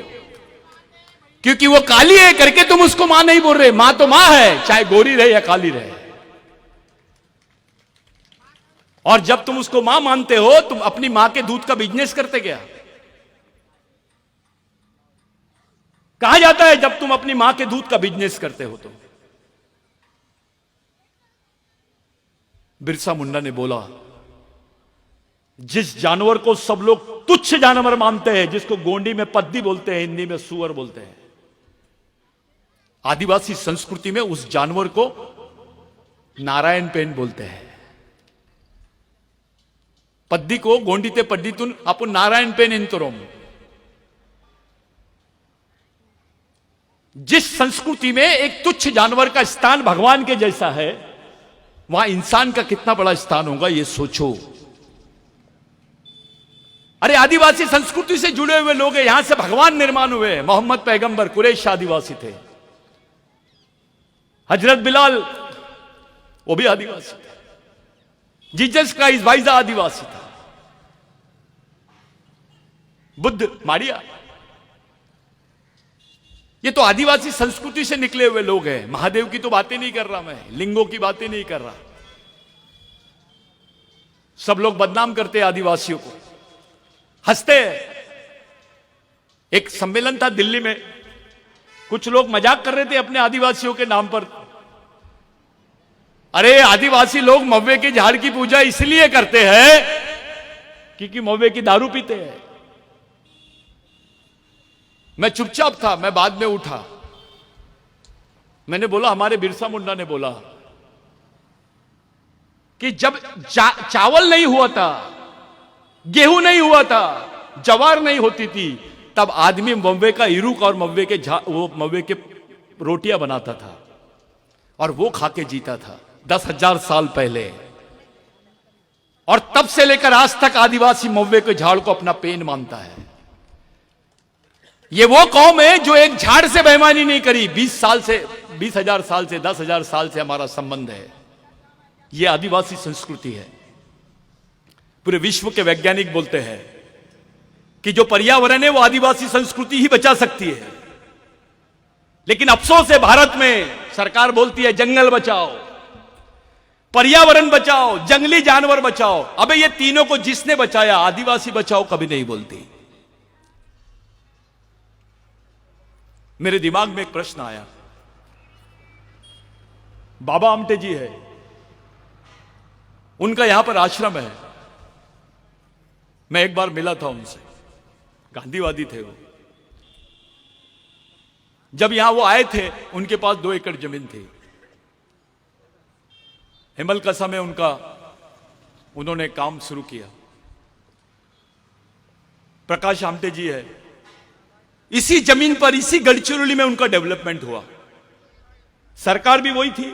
क्योंकि वो काली है करके तुम उसको मां नहीं बोल रहे। मां तो मां है, चाहे गोरी रहे या काली रहे। और जब तुम उसको मां मानते हो, तुम अपनी मां के दूध का बिजनेस करते क्या? कहा जाता है जब तुम अपनी मां के दूध का बिजनेस करते हो तो। बिरसा मुंडा ने बोला, जिस जानवर को सब लोग तुच्छ जानवर मानते हैं, जिसको गोंडी में पद्दी बोलते हैं, हिंदी में सुअर बोलते हैं, आदिवासी संस्कृति में उस जानवर को नारायण पेन बोलते हैं। पद्दी को गोंडी ते पद्दी तुन अपन नारायण पेन इंतरोम। जिस संस्कृति में एक तुच्छ जानवर का स्थान भगवान के जैसा है, वहां इंसान का कितना बड़ा स्थान होगा ये सोचो। अरे आदिवासी संस्कृति से जुड़े हुए लोग हैं, यहां से भगवान निर्माण हुए। मोहम्मद पैगंबर कुरैश आदिवासी थे, हजरत बिलाल वो भी आदिवासी थे, जीसस क्राइस्ट वाइजा आदिवासी था, बुद्ध मारिया, ये तो आदिवासी संस्कृति से निकले हुए लोग हैं। महादेव की तो बातें नहीं कर रहा मैं, लिंगों की बातें नहीं कर रहा। सब लोग बदनाम करते हैं आदिवासियों को, हंसते हैं। एक सम्मेलन था दिल्ली में, कुछ लोग मजाक कर रहे थे अपने आदिवासियों के नाम पर। अरे आदिवासी लोग मव्वे के झाड़ की पूजा इसलिए करते हैं क्योंकि मव्वे की दारू पीते हैं। मैं चुपचाप था, मैं बाद में उठा। मैंने बोला, हमारे बिरसा मुंडा ने बोला कि जब चावल नहीं हुआ था, गेहूं नहीं हुआ था, जवार नहीं होती थी, तब आदमी मव्वे का इरुक और मव्वे के रोटियां बनाता था और वो खा के जीता था 10,000 साल पहले। और तब से लेकर आज तक आदिवासी मव्वे के झाड़ को अपना पेन मानता है। ये वो कौम है जो एक झाड़ से बेईमानी नहीं करी। 20,000 साल से 10,000 साल से हमारा संबंध है। ये आदिवासी संस्कृति है। पूरे विश्व के वैज्ञानिक बोलते हैं कि जो पर्यावरण है वो आदिवासी संस्कृति ही बचा सकती है। लेकिन अफसोस है, भारत में सरकार बोलती है जंगल बचाओ, पर्यावरण बचाओ, जंगली जानवर बचाओ। अबे ये तीनों को जिसने बचाया, आदिवासी बचाओ कभी नहीं बोलती। मेरे दिमाग में एक प्रश्न आया। बाबा आमटे जी है, उनका यहां पर आश्रम है। मैं एक बार मिला था उनसे, गांधीवादी थे वो। जब यहां वो आए थे, उनके पास 2 एकड़ जमीन थी। हिमलकसा में उन्होंने काम शुरू किया। प्रकाश आमटे जी है, इसी जमीन पर, इसी गढ़चिरौली में उनका डेवलपमेंट हुआ। सरकार भी वही थी,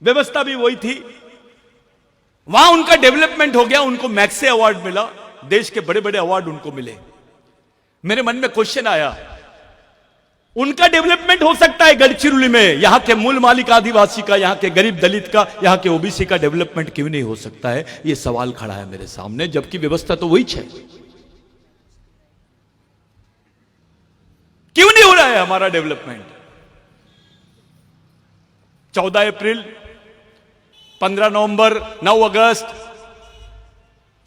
व्यवस्था भी वही थी, वहां उनका डेवलपमेंट हो गया। उनको मैक्से अवार्ड मिला, देश के बड़े बड़े अवार्ड उनको मिले। मेरे मन में क्वेश्चन आया, उनका डेवलपमेंट हो सकता है गढ़चिरौली में, यहां के मूल मालिक आदिवासी का, यहां के गरीब दलित का, यहां के ओबीसी का डेवलपमेंट क्यों नहीं हो सकता है? यह सवाल खड़ा है मेरे सामने, जबकि व्यवस्था तो वही है। क्यों नहीं हो रहा है हमारा डेवलपमेंट? 14 अप्रैल, 15 नवंबर, 9 अगस्त,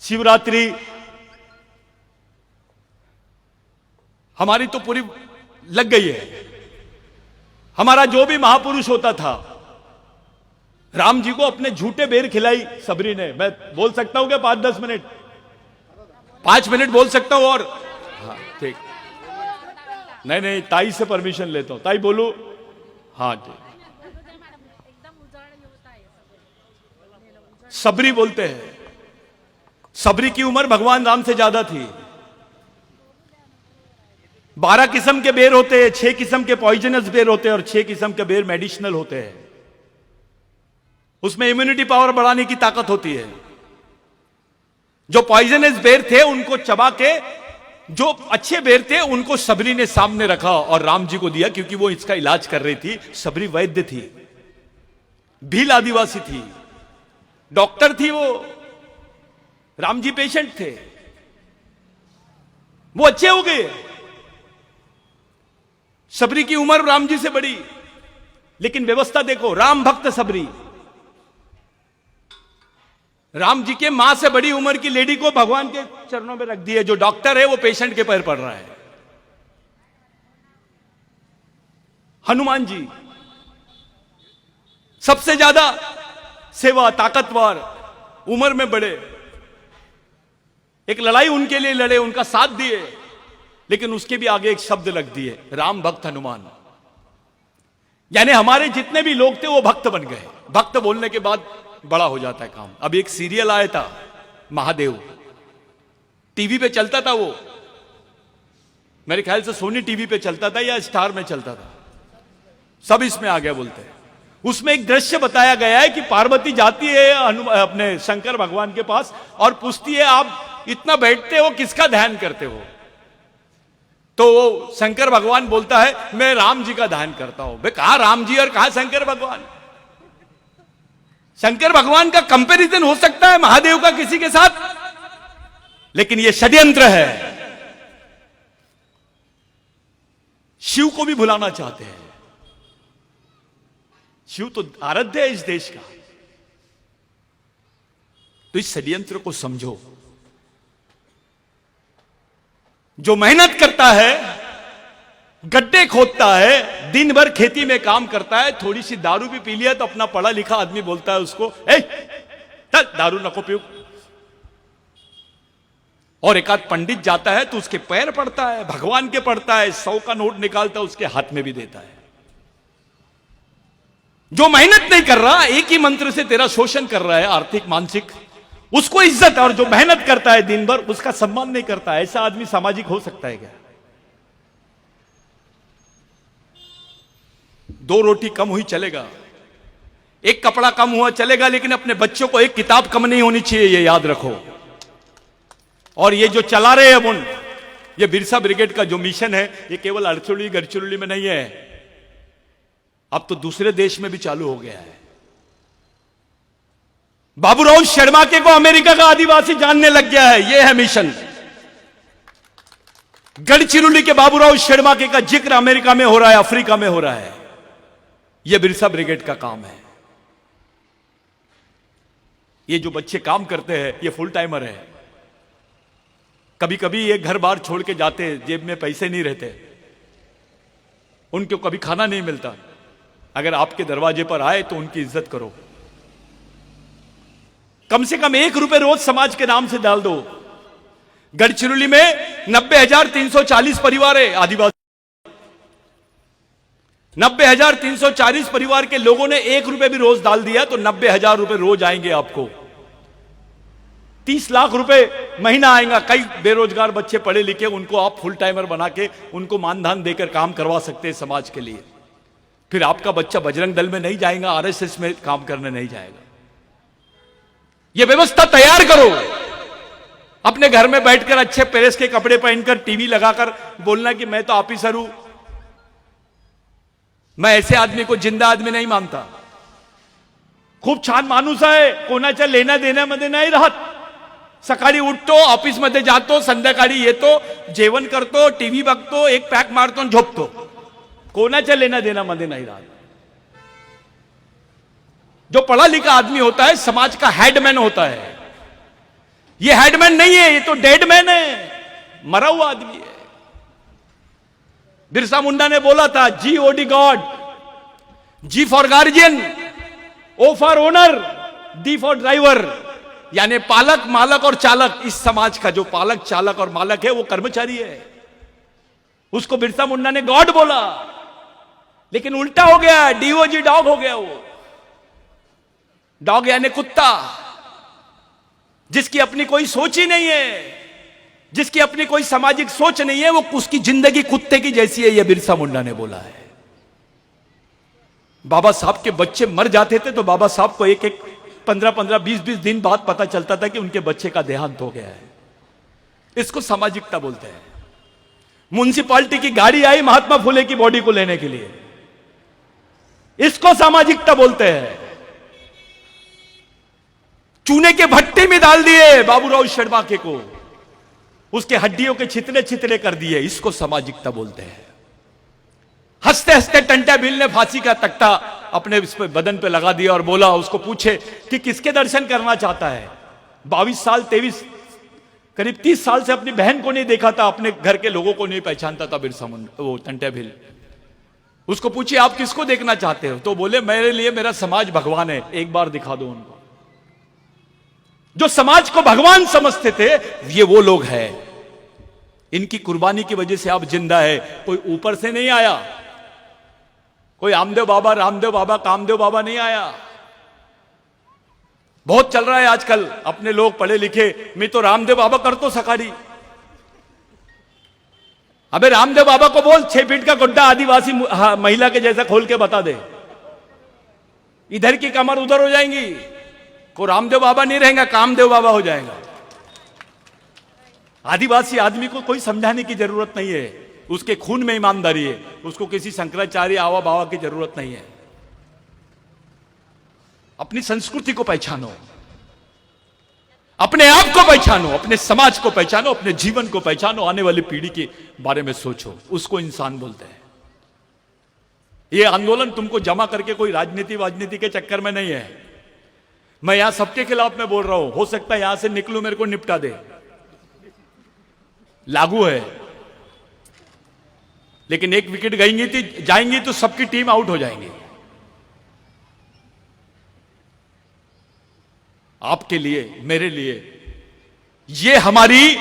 शिवरात्रि, हमारी तो पूरी लग गई है। हमारा जो भी महापुरुष होता था, राम जी को अपने झूठे बेर खिलाई सबरी ने। मैं बोल सकता हूं क्या 5-10 मिनट? 5 मिनट बोल सकता हूं और हाँ ठीक। नहीं, ताई से परमिशन लेता हूं। ताई बोलू? हाँ ठीक। सबरी बोलते हैं। सबरी की उम्र भगवान राम से ज्यादा थी। 12 किस्म के बेर होते हैं, 6 किस्म के पॉइजनस बेर होते हैं और 6 किस्म के बेर मेडिसिनल होते हैं। उसमें इम्यूनिटी पावर बढ़ाने की ताकत होती है। जो पॉइजनस बेर थे उनको चबा के, जो अच्छे बेर थे उनको सबरी ने सामने रखा और राम जी को दिया, क्योंकि वो इसका इलाज कर रही थी। सबरी वैद्य थी, भील आदिवासी थी, डॉक्टर थी वो। राम जी पेशेंट थे, वो अच्छे हो गए। सबरी की उम्र राम जी से बड़ी, लेकिन व्यवस्था देखो। राम भक्त सबरी, राम जी के मां से बड़ी उम्र की लेडी को भगवान के चरणों में रख दिया। जो डॉक्टर है वो पेशेंट के पैर पड़ रहा है। हनुमान जी सबसे ज्यादा सेवा, ताकतवर, उम्र में बड़े। एक लड़ाई उनके लिए लड़े, उनका साथ दिए, लेकिन उसके भी आगे एक शब्द लग दिए, राम भक्त हनुमान। यानी हमारे जितने भी लोग थे वो भक्त बन गए। भक्त बोलने के बाद बड़ा हो जाता है काम। अब एक सीरियल आया था महादेव, टीवी पे चलता था वो, मेरे ख्याल से सोनी टीवी पे चलता था या स्टार में चलता था, सब इसमें आ गया बोलते हैं। उसमें एक दृश्य बताया गया है कि पार्वती जाती है अपने शंकर भगवान के पास और पूछती है, आप इतना बैठते हो, किसका ध्यान करते हो? तो शंकर भगवान बोलता है, मैं राम जी का ध्यान करता हूं। भाई कहां राम जी और कहां शंकर भगवान? शंकर भगवान का कंपैरिजन हो सकता है महादेव का किसी के साथ, लेकिन यह षड्यंत्र है। शिव को भी भुलाना चाहते हैं। शिव तो आराध्य है इस देश का। तो इस षड्यंत्र को समझो। जो मेहनत करता है, गड्ढे खोदता है, दिन भर खेती में काम करता है, थोड़ी सी दारू भी पी लिया तो अपना पढ़ा लिखा आदमी बोलता है उसको, चल दारू नको पियो। और एक आध पंडित जाता है तो उसके पैर पड़ता है, भगवान के पड़ता है, 100 का नोट निकालता है उसके हाथ में भी देता है। जो मेहनत नहीं कर रहा, एक ही मंत्र से तेरा शोषण कर रहा है, आर्थिक मानसिक, उसको इज्जत। और जो मेहनत करता है दिन भर, उसका सम्मान नहीं करता है। ऐसा आदमी सामाजिक हो सकता है क्या? 2 रोटी कम हुई चलेगा, एक कपड़ा कम हुआ चलेगा, लेकिन अपने बच्चों को एक किताब कम नहीं होनी चाहिए, ये याद रखो। और ये जो चला रहे हैं हम, ये बिरसा ब्रिगेड का जो मिशन है, ये केवल अड़चुली गढ़चिरौली में नहीं है, अब तो दूसरे देश में भी चालू हो गया है। बाबूराव शर्माके को अमेरिका का आदिवासी जानने लग गया है। यह है मिशन। गढ़चिरौली के बाबूराव शर्माके का जिक्र अमेरिका में हो रहा है, अफ्रीका में हो रहा है। यह बिरसा ब्रिगेड का काम है। ये जो बच्चे काम करते हैं, ये फुल टाइमर है। कभी कभी ये घर बार छोड़ के जाते, जेब में पैसे नहीं रहते, उनको कभी खाना नहीं मिलता। अगर आपके दरवाजे पर आए तो उनकी इज्जत करो। कम से कम 1 रुपए रोज समाज के नाम से डाल दो। गढ़चिरौली में 90,340 परिवार है आदिवासी। 90,340 परिवार के लोगों ने 1 रुपए भी रोज डाल दिया तो 90,000 रुपए रोज आएंगे आपको। 30 लाख रुपए महीना आएगा। कई बेरोजगार बच्चे पढ़े लिखे, उनको आप फुल टाइमर बना के उनको मानधन देकर काम करवा सकते हैं समाज के लिए। फिर आपका बच्चा बजरंग दल में नहीं जाएगा, आरएसएस में काम करने नहीं जाएगा। यह व्यवस्था तैयार करो। अपने घर में बैठकर अच्छे प्रेस के कपड़े पहनकर टीवी लगाकर बोलना कि मैं तो ऑफिसर हूं। मैं ऐसे आदमी को जिंदा आदमी नहीं मानता। खूप छान माणूस आहे, कोणाच्या लेण्या देण्यामध्ये नाही राहत। सकाळी उठतो, ऑफिस मध्ये जातो, संध्याकाळी येतो, जेवण करतो, टीव्ही बघतो, एक पॅक मारतो आणि झोपतो। कोणाच्या लेण्या देण्यामध्ये नाही राहत। जो पढ़ा लिखा आदमी होता है समाज का हेडमैन होता है। ये हेडमैन नहीं है, ये तो डेडमैन है, मरा हुआ आदमी है। बिरसा मुंडा ने बोला था, GOD God, G for guardian, O for owner, D for driver, यानी पालक, मालक और चालक। इस समाज का जो पालक, चालक और मालक है वो कर्मचारी है। उसको बिरसा मुंडा ने गॉड बोला, लेकिन उल्टा हो गया, डीओजी डॉग हो गया। वो डॉग यानी कुत्ता, जिसकी अपनी कोई सोच ही नहीं है, जिसकी अपनी कोई सामाजिक सोच नहीं है, वो उसकी जिंदगी कुत्ते की जैसी है, यह बिरसा मुंडा ने बोला है। बाबा साहब के बच्चे मर जाते थे तो बाबा साहब को एक 15-15, 20-20 दिन बाद पता चलता था कि उनके बच्चे का देहांत हो गया है। इसको सामाजिकता बोलते हैं। म्युनिसिपालिटी की गाड़ी आई महात्मा फुले की बॉडी को लेने के लिए, इसको सामाजिकता बोलते हैं। चूने के भट्टे में डाल दिए बाबूराव शेड़बाके को, उसके हड्डियों के छितरे छितरे कर दिए, इसको सामाजिकता बोलते हैं। हंसते हंसते टंटा बिल ने फांसी का तख्ता अपने इस पे बदन पे लगा दिया और बोला, उसको पूछे कि किसके दर्शन करना चाहता है। 22 साल 23 करीब 30 साल से अपनी बहन को नहीं देखा था, अपने घर के लोगों को नहीं पहचानता था बिरसा मुंडा, वो टंटा बिल। उसको पूछिए आप किसको देखना चाहते हो, तो बोले मेरे लिए मेरा समाज भगवान है, एक बार दिखा दो उनको। जो समाज को भगवान समझते थे ये वो लोग हैं। इनकी कुर्बानी की वजह से आप जिंदा है, कोई ऊपर से नहीं आया, कोई आमदेव बाबा, रामदेव बाबा, कामदेव बाबा नहीं आया। बहुत चल रहा है आजकल, अपने लोग पढ़े लिखे, मैं तो रामदेव बाबा कर तो सकाड़ी। अबे रामदेव बाबा को बोल 6 फीट का गुड्डा आदिवासी महिला के जैसा खोल के बता दे, इधर की कमर उधर हो जाएंगी। को रामदेव बाबा नहीं रहेगा, कामदेव बाबा हो जाएगा। आदिवासी आदमी को कोई समझाने की जरूरत नहीं है, उसके खून में ईमानदारी है, उसको किसी शंकराचार्य आवा बावा की जरूरत नहीं है। अपनी संस्कृति को पहचानो, अपने आप को पहचानो, अपने समाज को पहचानो, अपने जीवन को पहचानो, आने वाली पीढ़ी के बारे में सोचो, उसको इंसान बोलते हैं। यह आंदोलन तुमको जमा करके कोई राजनीति के चक्कर में नहीं है। मैं यहां सबके खिलाफ में बोल रहा हूं, हो सकता है यहां से निकलूं, मेरे को निपटा दे, लागू है। लेकिन एक विकेट जाएंगी तो सबकी टीम आउट हो जाएंगी। आपके लिए, मेरे लिए, यह हमारी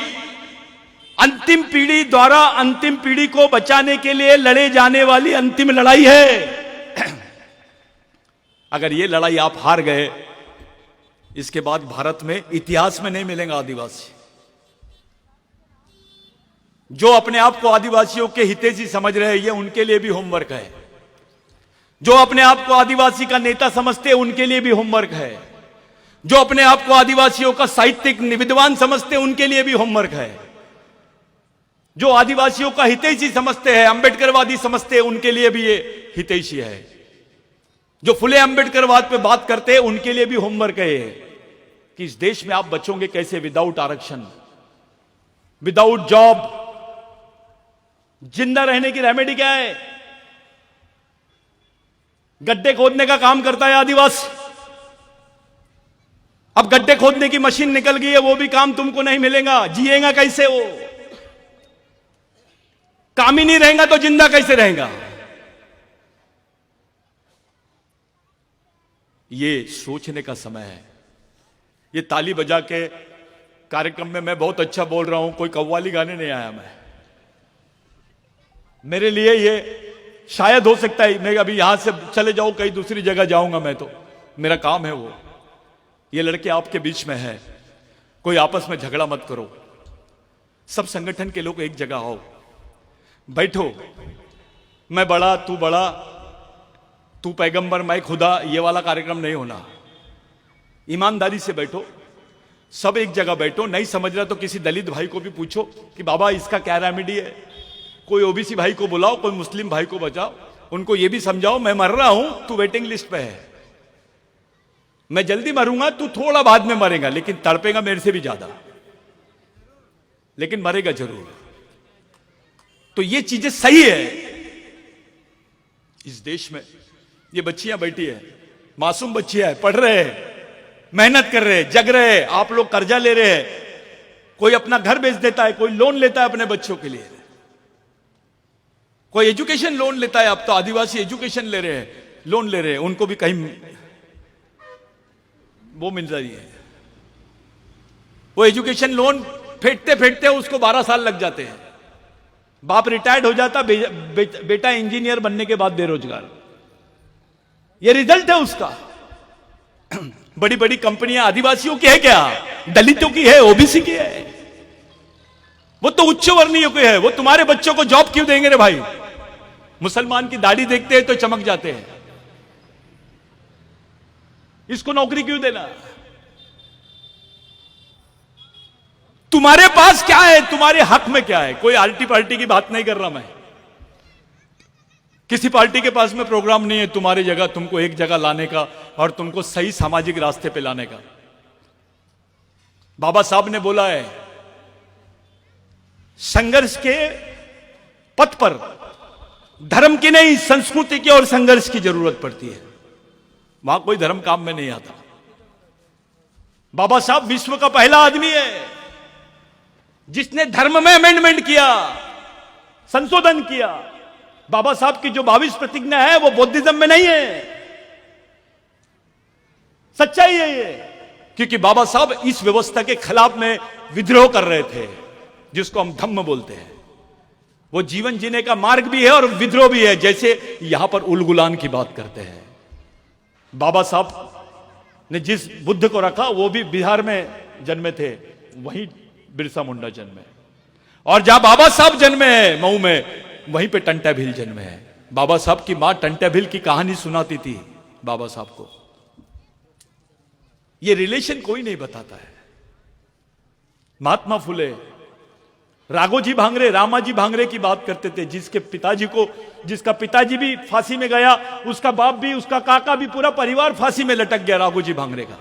अंतिम पीढ़ी द्वारा अंतिम पीढ़ी को बचाने के लिए लड़े जाने वाली अंतिम लड़ाई है। अगर यह लड़ाई आप हार गए, इसके बाद भारत में इतिहास में नहीं मिलेगा आदिवासी। जो अपने आप को आदिवासियों के हितैषी समझ रहे हैं, ये उनके लिए भी होमवर्क है। जो अपने आप को आदिवासी का नेता समझते हैं, उनके लिए भी होमवर्क है। जो अपने आप को आदिवासियों का साहित्यिक विद्वान समझते हैं, उनके लिए भी होमवर्क है। जो आदिवासियों का हितैषी समझते हैं, अंबेडकरवादी समझते हैं, उनके लिए भी ये हितैषी है। जो फुले अंबेडकरवाद पे बात करते हैं, उनके लिए भी होमवर्क है कि इस देश में आप बचोगे कैसे विदाउट आरक्षण, विदाउट जॉब। जिंदा रहने की रेमेडी क्या है? गड्ढे खोदने का काम करता है आदिवासी। अब गड्ढे खोदने की मशीन निकल गई है, वो भी काम तुमको नहीं मिलेगा। जिएगा कैसे? वो काम ही नहीं रहेगा तो जिंदा कैसे रहेगा? ये सोचने का समय है। ये ताली बजा के कार्यक्रम में मैं बहुत अच्छा बोल रहा हूं, कोई कव्वाली गाने नहीं आया मैं। मेरे लिए ये शायद हो सकता है मैं अभी यहां से चले जाऊं, कहीं दूसरी जगह जाऊंगा, मैं तो मेरा काम है वो। ये लड़के आपके बीच में है, कोई आपस में झगड़ा मत करो। सब संगठन के लोग एक जगह आओ, बैठो। मैं बड़ा, तू पैगंबर, मैं खुदा, ये वाला कार्यक्रम नहीं होना। ईमानदारी से बैठो, सब एक जगह बैठो। नहीं समझ रहा तो किसी दलित भाई को भी पूछो कि बाबा इसका क्या रेमेडी है। कोई ओबीसी भाई को बुलाओ, कोई मुस्लिम भाई को बचाओ, उनको ये भी समझाओ मैं मर रहा हूं, तू वेटिंग लिस्ट पे है। मैं जल्दी मरूंगा, तू थोड़ा बाद में मरेगा, लेकिन तड़पेगा मेरे से भी ज्यादा, लेकिन मरेगा जरूर। तो ये चीजें सही है। इस देश में ये बच्चियां बैठी है, मासूम बच्चियां है, पढ़ रहे हैं, मेहनत कर रहे हैं, जग रहे हैं। आप लोग कर्जा ले रहे हैं, कोई अपना घर बेच देता है, कोई लोन लेता है अपने बच्चों के लिए, कोई एजुकेशन लोन लेता है। अब तो आदिवासी एजुकेशन ले रहे हैं, लोन ले रहे हैं, उनको भी कहीं वो मिल रही है। वो एजुकेशन लोन फेंकते फेंकते उसको 12 साल लग जाते हैं। बाप रिटायर्ड हो जाता, बेटा इंजीनियर बनने के बाद बेरोजगार। ये रिजल्ट है उसका। बड़ी बड़ी कंपनियां आदिवासियों की है क्या? दलितों की है, ओबीसी की है। वो तो उच्च वर्णीय के है। वो तुम्हारे बच्चों को जॉब क्यों देंगे रे भाई? मुसलमान की दाढ़ी देखते हैं तो चमक जाते हैं, इसको नौकरी क्यों देना? तुम्हारे पास क्या है? तुम्हारे हक में क्या है? कोई आर्टी पार्टी की बात नहीं कर रहा मैं। किसी पार्टी के पास में प्रोग्राम नहीं है तुम्हारी जगह, तुमको एक जगह लाने का और तुमको सही सामाजिक रास्ते पे लाने का। बाबा साहब ने बोला है, संघर्ष के पथ पर धर्म की नहीं, संस्कृति की और संघर्ष की जरूरत पड़ती है। वहां कोई धर्म काम में नहीं आता। बाबा साहब विश्व का पहला आदमी है जिसने धर्म में अमेंडमेंट किया, संशोधन किया। बाबा साहब की जो 22 प्रतिज्ञा है वो बौद्धिज्म में नहीं है। सच्चाई है ये, क्योंकि बाबा साहब इस व्यवस्था के खिलाफ में विद्रोह कर रहे थे, जिसको हम धम्म बोलते हैं। वो जीवन जीने का मार्ग भी है और विद्रोह भी है। जैसे यहां पर उलगुलान की बात करते हैं, बाबा साहब ने जिस बुद्ध को रखा वो भी बिहार में जन्मे थे, वहीं बिरसा मुंडा जन्मे। और जहां बाबा साहब जन्मे हैं मऊ में, वहीं पे टंटा भील जन्मे है। बाबा साहब की मां टंटा भील की कहानी सुनाती थी बाबा साहब को। ये रिलेशन कोई नहीं बताता है। महात्मा फुले, राघोजी भांगरे, रामाजी भांगरे की बात करते थे, जिसका पिताजी भी फांसी में गया, उसका बाप भी, उसका काका भी, पूरा परिवार फांसी में लटक गया राघोजी भांगरे का।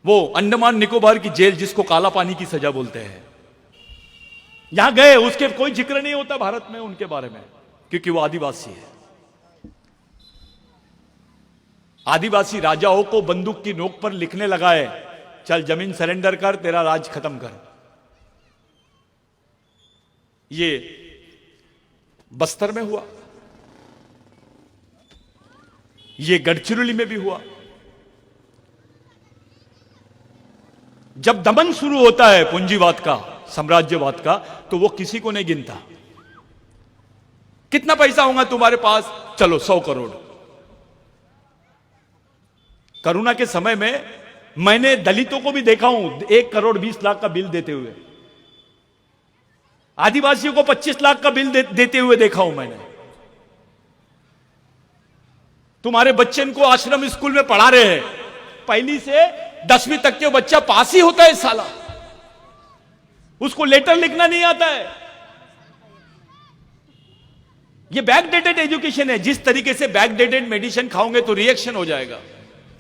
वो अंडमान निकोबार की जेल, जिसको काला पानी की सजा बोलते हैं, यहां गए, उसके कोई जिक्र नहीं होता भारत में उनके बारे में, क्योंकि वो आदिवासी है। आदिवासी राजाओं को बंदूक की नोक पर लिखने लगा है, चल जमीन सरेंडर कर, तेरा राज खत्म कर। ये बस्तर में हुआ, ये गढ़चिरौली में भी हुआ। जब दमन शुरू होता है पूंजीवाद का, साम्राज्यवाद का, तो वो किसी को नहीं गिनता। कितना पैसा होगा तुम्हारे पास? चलो 100 करोड़। कोरोना के समय में मैंने दलितों को भी देखा हूं 1 करोड़ 20 लाख का बिल देते हुए। आदिवासियों को 25 लाख का बिल देते हुए देखा हूं मैंने। तुम्हारे बच्चे को आश्रम स्कूल में पढ़ा रहे हैं, पहली से 10वीं तक के बच्चा पास ही होता है साला, उसको लेटर लिखना नहीं आता है। ये बैकडेटेड एजुकेशन है। जिस तरीके से बैकडेटेड मेडिसिन खाओगे तो रिएक्शन हो जाएगा,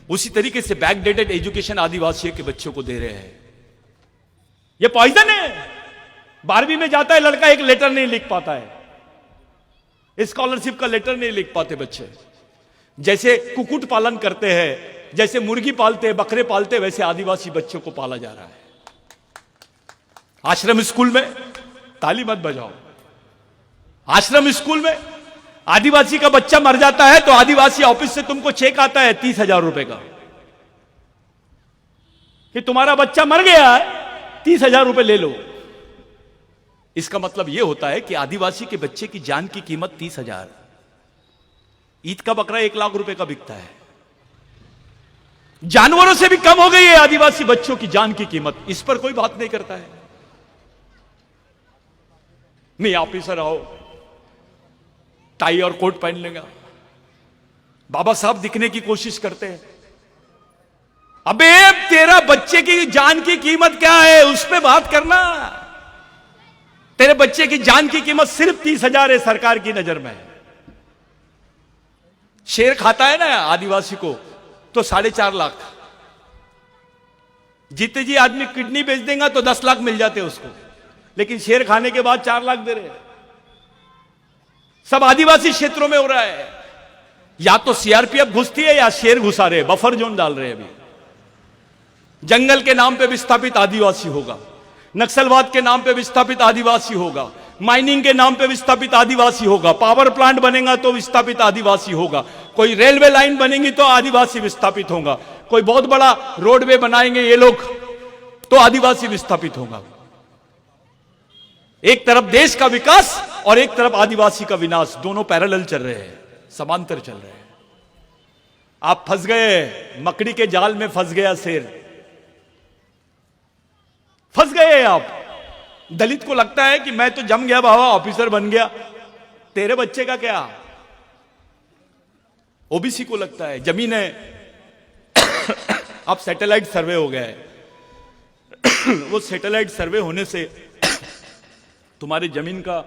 उसी तरीके से बैकडेटेड एजुकेशन आदिवासियों के बच्चों को दे रहे हैं। ये पॉइजन है। 12वीं में जाता है लड़का, एक लेटर नहीं लिख पाता है, स्कॉलरशिप का लेटर नहीं लिख पाते बच्चे। जैसे कुक्कुट पालन करते हैं, जैसे मुर्गी पालते हैं, बकरे पालते हैं, वैसे आदिवासी बच्चों को पाला जा रहा है। आश्रम स्कूल में ताली मत बजाओ। आश्रम स्कूल में आदिवासी का बच्चा मर जाता है तो आदिवासी ऑफिस से तुमको चेक आता है 30,000 रुपए का, कि तुम्हारा बच्चा मर गया है, 30,000 रुपए ले लो। इसका मतलब यह होता है कि आदिवासी के बच्चे की जान की कीमत 30,000। ईद का बकरा 1 लाख रुपए का बिकता है। जानवरों से भी कम हो गई है आदिवासी बच्चों की जान की कीमत। इस पर कोई बात नहीं करता है। नहीं, ऑफिसर आओ, टाई और कोट पहन लेगा, बाबा साहब दिखने की कोशिश करते हैं। अबे तेरा बच्चे की जान की कीमत क्या है, उस पे बात करना। तेरे बच्चे की जान की कीमत सिर्फ 30,000 है सरकार की नजर में। शेर खाता है ना आदिवासी को तो 4.5 लाख। जीते जी आदमी किडनी बेच देगा तो 10 लाख मिल जाते उसको, लेकिन शेर खाने के बाद 4 लाख दे रहे। सब आदिवासी क्षेत्रों में हो रहा है। या तो सीआरपीएफ घुसती है या शेर घुसा रहे, बफर जोन डाल रहे। अभी जंगल के नाम पे विस्थापित आदिवासी होगा, नक्सलवाद के नाम पे विस्थापित आदिवासी होगा, माइनिंग के नाम पे विस्थापित आदिवासी होगा, पावर प्लांट बनेगा तो विस्थापित आदिवासी होगा, कोई रेलवे लाइन बनेगी तो आदिवासी विस्थापित होगा, कोई बहुत बड़ा रोडवे बनाएंगे ये लोग तो आदिवासी विस्थापित होगा। एक तरफ देश का विकास और एक तरफ आदिवासी का विनाश, दोनों पैरेलल चल रहे हैं, समांतर चल रहे हैं। आप फंस गए, मकड़ी के जाल में फंस गया शेर, फंस गए आप। दलित को लगता है कि मैं तो जम गया बाबा, ऑफिसर बन गया, तेरे बच्चे का क्या। ओबीसी को लगता है जमीन है, अब सैटेलाइट सर्वे हो गया है वो सैटेलाइट सर्वे होने से तुम्हारी जमीन का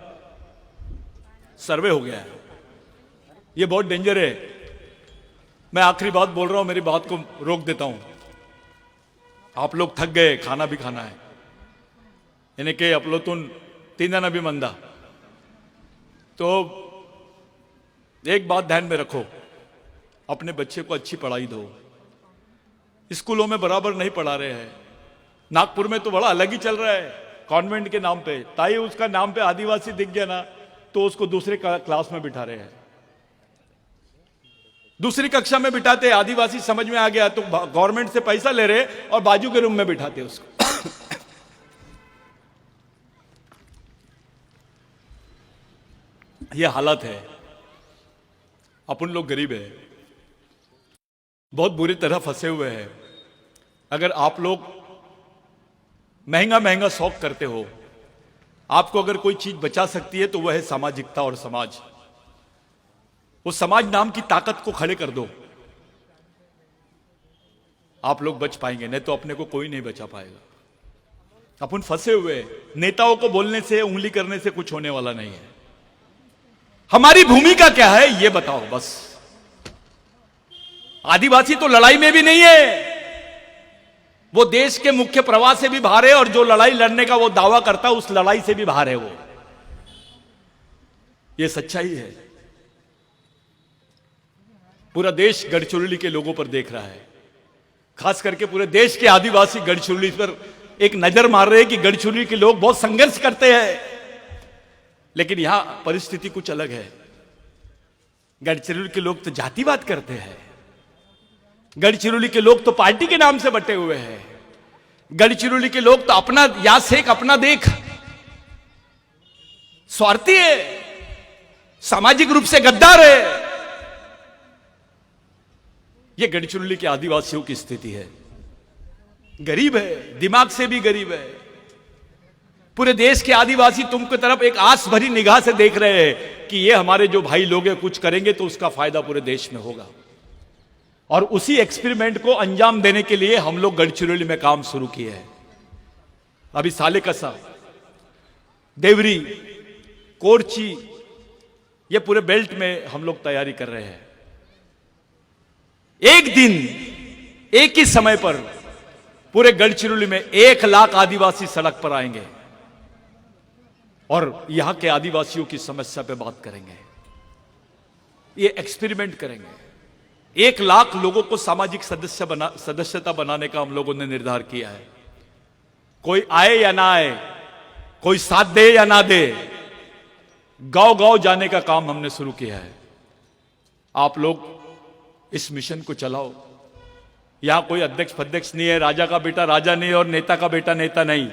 सर्वे हो गया है, ये बहुत डेंजर है। मैं आखिरी बात बोल रहा हूं, मेरी बात को रोक देता हूं। आप लोग थक गए, खाना भी खाना है, यानी कि अपलोतून तीन भी मंदा। तो एक बात ध्यान में रखो, अपने बच्चे को अच्छी पढ़ाई दो। स्कूलों में बराबर नहीं पढ़ा रहे हैं, नागपुर में तो बड़ा अलग ही चल रहा है, कॉन्वेंट के नाम पे। ताई उसका नाम पे आदिवासी दिख गया ना तो उसको दूसरे क्लास में बिठा रहे हैं, दूसरी कक्षा में बिठाते। आदिवासी समझ में आ गया तो गवर्नमेंट से पैसा ले रहे और बाजू के रूम में बिठाते उसको यह हालत है। अपन लोग गरीब है, बहुत बुरी तरह फंसे हुए हैं। अगर आप लोग महंगा महंगा शौक करते हो, आपको अगर कोई चीज बचा सकती है तो वह है सामाजिकता और समाज। वो समाज नाम की ताकत को खड़े कर दो, आप लोग बच पाएंगे, नहीं तो अपने को कोई नहीं बचा पाएगा। अपन फंसे हुए, नेताओं को बोलने से, उंगली करने से कुछ होने वाला नहीं है। हमारी भूमिका क्या है ये बताओ बस। आदिवासी तो लड़ाई में भी नहीं है, वो देश के मुख्य प्रवाह से भी बाहर है, और जो लड़ाई लड़ने का वो दावा करता है उस लड़ाई से भी बाहर है वो। ये सच्चाई है। पूरा देश गढ़चिरौली के लोगों पर देख रहा है, खास करके पूरे देश के आदिवासी गढ़चिरौली पर एक नजर मार रहे हैं कि गढ़चिरौली के लोग बहुत संघर्ष करते हैं, लेकिन यहां परिस्थिति कुछ अलग है। गढ़चिरौली के लोग तो जातिवाद करते हैं, गढ़चिरौली के लोग तो पार्टी के नाम से बटे हुए हैं, गढ़चिरौली के लोग तो अपना या सेक अपना देख, स्वार्थी है, सामाजिक रूप से गद्दार है। यह गढ़चिरौली के आदिवासियों की स्थिति है। गरीब है, दिमाग से भी गरीब है। पूरे देश के आदिवासी तुमकी तरफ एक आस भरी निगाह से देख रहे हैं कि ये हमारे जो भाई लोग हैं कुछ करेंगे तो उसका फायदा पूरे देश में होगा। और उसी एक्सपेरिमेंट को अंजाम देने के लिए हम लोग गढ़चिरौली में काम शुरू किए हैं। अभी सालेकसा, देवरी, कोरची, ये पूरे बेल्ट में हम लोग तैयारी कर रहे हैं। एक दिन एक ही समय पर पूरे गढ़चिरौली में 1 लाख आदिवासी सड़क पर आएंगे और यहां के आदिवासियों की समस्या पे बात करेंगे, ये एक्सपेरिमेंट करेंगे। 1 लाख लोगों को सामाजिक सदस्यता बनाने का हम लोगों ने निर्धार किया है। कोई आए या ना आए, कोई साथ दे या ना दे, गांव गांव जाने का काम हमने शुरू किया है। आप लोग इस मिशन को चलाओ। यहां कोई अध्यक्ष फध्यक्ष नहीं है, राजा का बेटा राजा नहीं और नेता का बेटा नेता नहीं।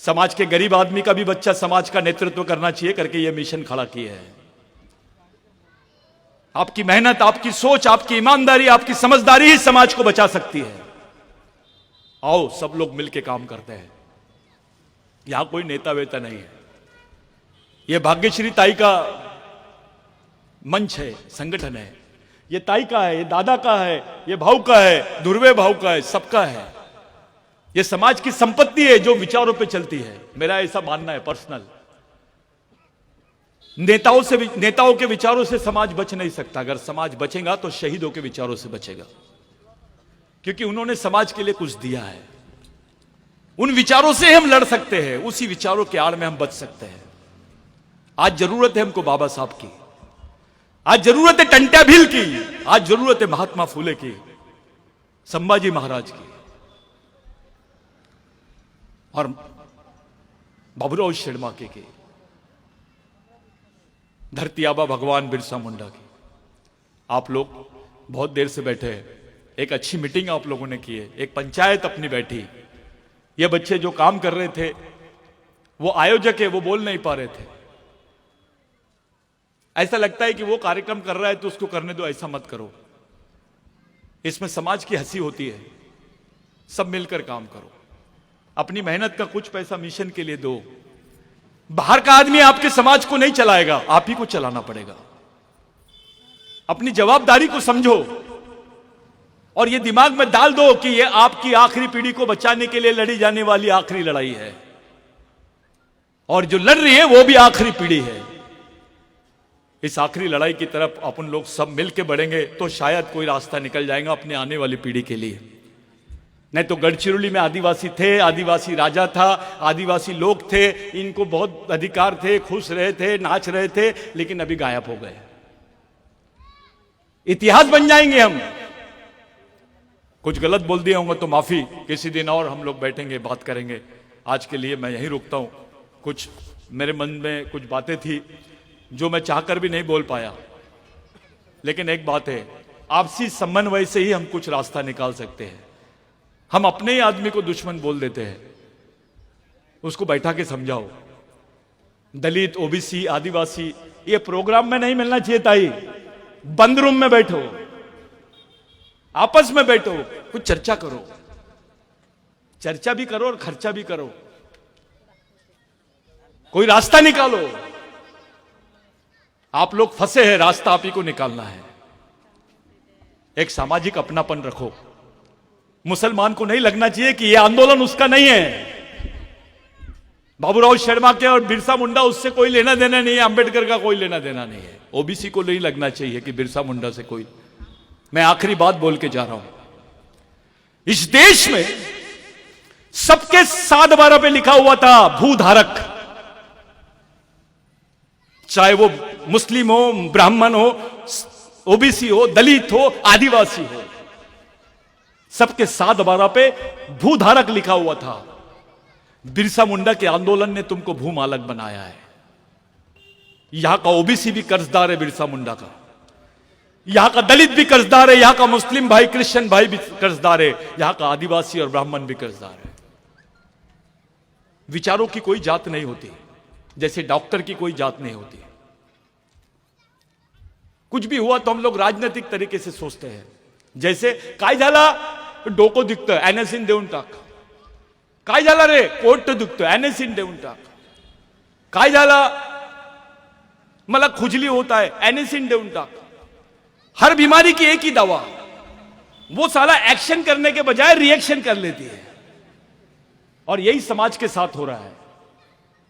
समाज के गरीब आदमी का भी बच्चा समाज का नेतृत्व करना चाहिए करके यह मिशन खड़ा किया है। आपकी मेहनत, आपकी सोच, आपकी ईमानदारी, आपकी समझदारी ही समाज को बचा सकती है। आओ सब लोग मिलकर काम करते हैं। यहां कोई नेता वेता नहीं है, यह भाग्यश्री ताई का मंच है, संगठन है। ये ताई का है, ये दादा का है, ये भाऊ का है, धुर्वे भाऊ का है, सबका है। ये समाज की संपत्ति है जो विचारों पे चलती है। मेरा ऐसा मानना है पर्सनल। नेताओं के विचारों से समाज बच नहीं सकता। अगर समाज बचेगा तो शहीदों के विचारों से बचेगा, क्योंकि उन्होंने समाज के लिए कुछ दिया है। उन विचारों से हम लड़ सकते हैं, उसी विचारों के आड़ में हम बच सकते हैं। आज जरूरत है हमको बाबा साहब की, आज जरूरत है टंट्या भील की, आज जरूरत है महात्मा फुले की, संभाजी महाराज की और बाबूराव शेड़माके की। धरती आबा भगवान बिरसा मुंडा की। आप लोग बहुत देर से बैठे हैं, एक अच्छी मीटिंग आप लोगों ने की है, एक पंचायत अपनी बैठी। ये बच्चे जो काम कर रहे थे, वो आयोजक है, वो बोल नहीं पा रहे थे। ऐसा लगता है कि वो कार्यक्रम कर रहा है तो उसको करने दो, ऐसा मत करो। इसमें समाज की हंसी होती है। सब मिलकर काम करो, अपनी मेहनत का कुछ पैसा मिशन के लिए दो। बाहर का आदमी आपके समाज को नहीं चलाएगा, आप ही को चलाना पड़ेगा। अपनी जवाबदारी को समझो और ये दिमाग में डाल दो कि ये आपकी आखिरी पीढ़ी को बचाने के लिए लड़ी जाने वाली आखिरी लड़ाई है, और जो लड़ रही है वो भी आखिरी पीढ़ी है। इस आखिरी लड़ाई की तरफ अपन लोग सब मिलकर बढ़ेंगे तो शायद कोई रास्ता निकल जाएगा अपने आने वाली पीढ़ी के लिए। नहीं तो गढ़चिरौली में आदिवासी थे, आदिवासी राजा था, आदिवासी लोग थे, इनको बहुत अधिकार थे, खुश रहे थे, नाच रहे थे, लेकिन अभी गायब हो गए। इतिहास बन जाएंगे हम। कुछ गलत बोल दिया होंगे तो माफी, किसी दिन और हम लोग बैठेंगे, बात करेंगे। आज के लिए मैं यहीं रुकता हूं। कुछ मेरे मन में कुछ बातें थी जो मैं चाहकर भी नहीं बोल पाया, लेकिन एक बात है, आपसी समन्वय से ही हम कुछ रास्ता निकाल सकते हैं। हम अपने ही आदमी को दुश्मन बोल देते हैं, उसको बैठा के समझाओ। दलित, ओबीसी, आदिवासी, ये प्रोग्राम में नहीं मिलना चाहिए ताई। बंद रूम में बैठो, आपस में बैठो, कुछ चर्चा करो। चर्चा भी करो और खर्चा भी करो, कोई रास्ता निकालो। आप लोग फंसे हैं, रास्ता आप ही को निकालना है। एक सामाजिक अपनापन रखो। मुसलमान को नहीं लगना चाहिए कि यह आंदोलन उसका नहीं है। बाबूराव शर्मा के और बिरसा मुंडा उससे कोई लेना देना नहीं है, अंबेडकर का कोई लेना देना नहीं है। ओबीसी को नहीं लगना चाहिए कि बिरसा मुंडा से कोई। मैं आखिरी बात बोल के जा रहा हूं। इस देश में सबके 7/12 पे लिखा हुआ था भूधारक, चाहे वो मुस्लिम हो, ब्राह्मण हो, ओबीसी हो, दलित हो, आदिवासी हो, सबके 7/12 पे भूधारक लिखा हुआ था। बिरसा मुंडा के आंदोलन ने तुमको भूमालक बनाया है। यहां का ओबीसी भी कर्जदार है बिरसा मुंडा का, यहां का दलित भी कर्जदार है, यहां का मुस्लिम भाई, क्रिश्चियन भाई भी कर्जदार है, यहां का आदिवासी और ब्राह्मण भी कर्जदार है। विचारों की कोई जात नहीं होती, जैसे डॉक्टर की कोई जात नहीं होती। कुछ भी हुआ तो हम लोग राजनीतिक तरीके से सोचते हैं। जैसे काय झाला डोको दिखतं एनएसइन देऊन टाक, काय झाला रे पोट दुखतं एनएसइन देऊन टाक, काय झाला मला खुजली होता है एनएसइन देऊन टाक। हर बीमारी की एक ही दवा, वो साला एक्शन करने के बजाय रिएक्शन कर लेती है, और यही समाज के साथ हो रहा है।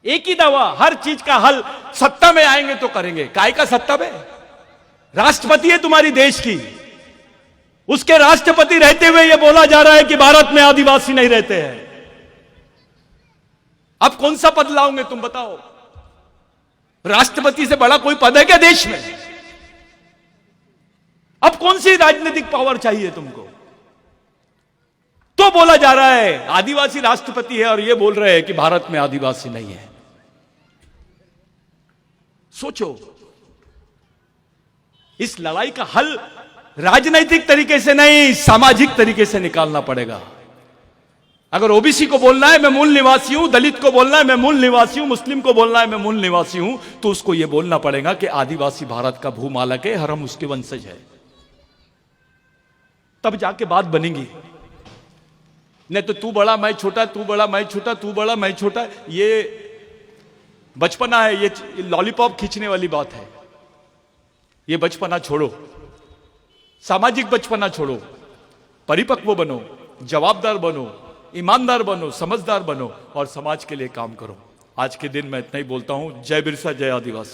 एक ही दवा, हर चीज का हल। सत्ता में आएंगे तो करेंगे, काय का सत्ता में? राष्ट्रपति है तुम्हारी देश की, उसके राष्ट्रपति रहते हुए यह बोला जा रहा है कि भारत में आदिवासी नहीं रहते हैं। अब कौन सा पद लाओगे तुम बताओ? राष्ट्रपति से बड़ा कोई पद है क्या देश में? अब कौन सी राजनीतिक पावर चाहिए तुमको? तो बोला जा रहा है आदिवासी राष्ट्रपति है, और यह बोल रहे हैं कि भारत में आदिवासी नहीं है। सोचो, इस लड़ाई का हल राजनीतिक तरीके से नहीं, सामाजिक तरीके से निकालना पड़ेगा। अगर ओबीसी को बोलना है मैं मूल निवासी हूं, दलित को बोलना है मैं मूल निवासी हूं, मुस्लिम को बोलना है मैं मूल निवासी हूं, तो उसको यह बोलना पड़ेगा कि आदिवासी भारत का भूमालक है और हम उसके वंशज है। तब जाके बात बनेगी। नहीं तो तू बड़ा मैं छोटा, तू बड़ा मैं छोटा, तू बड़ा मैं छोटा, ये बचपना है, ये लॉलीपॉप खींचने वाली बात है। ये बचपना छोड़ो, सामाजिक बचपना छोड़ो, परिपक्व बनो, जवाबदार बनो, ईमानदार बनो, समझदार बनो और समाज के लिए काम करो। आज के दिन मैं इतना ही बोलता हूं। जय बिरसा, जय आदिवासी।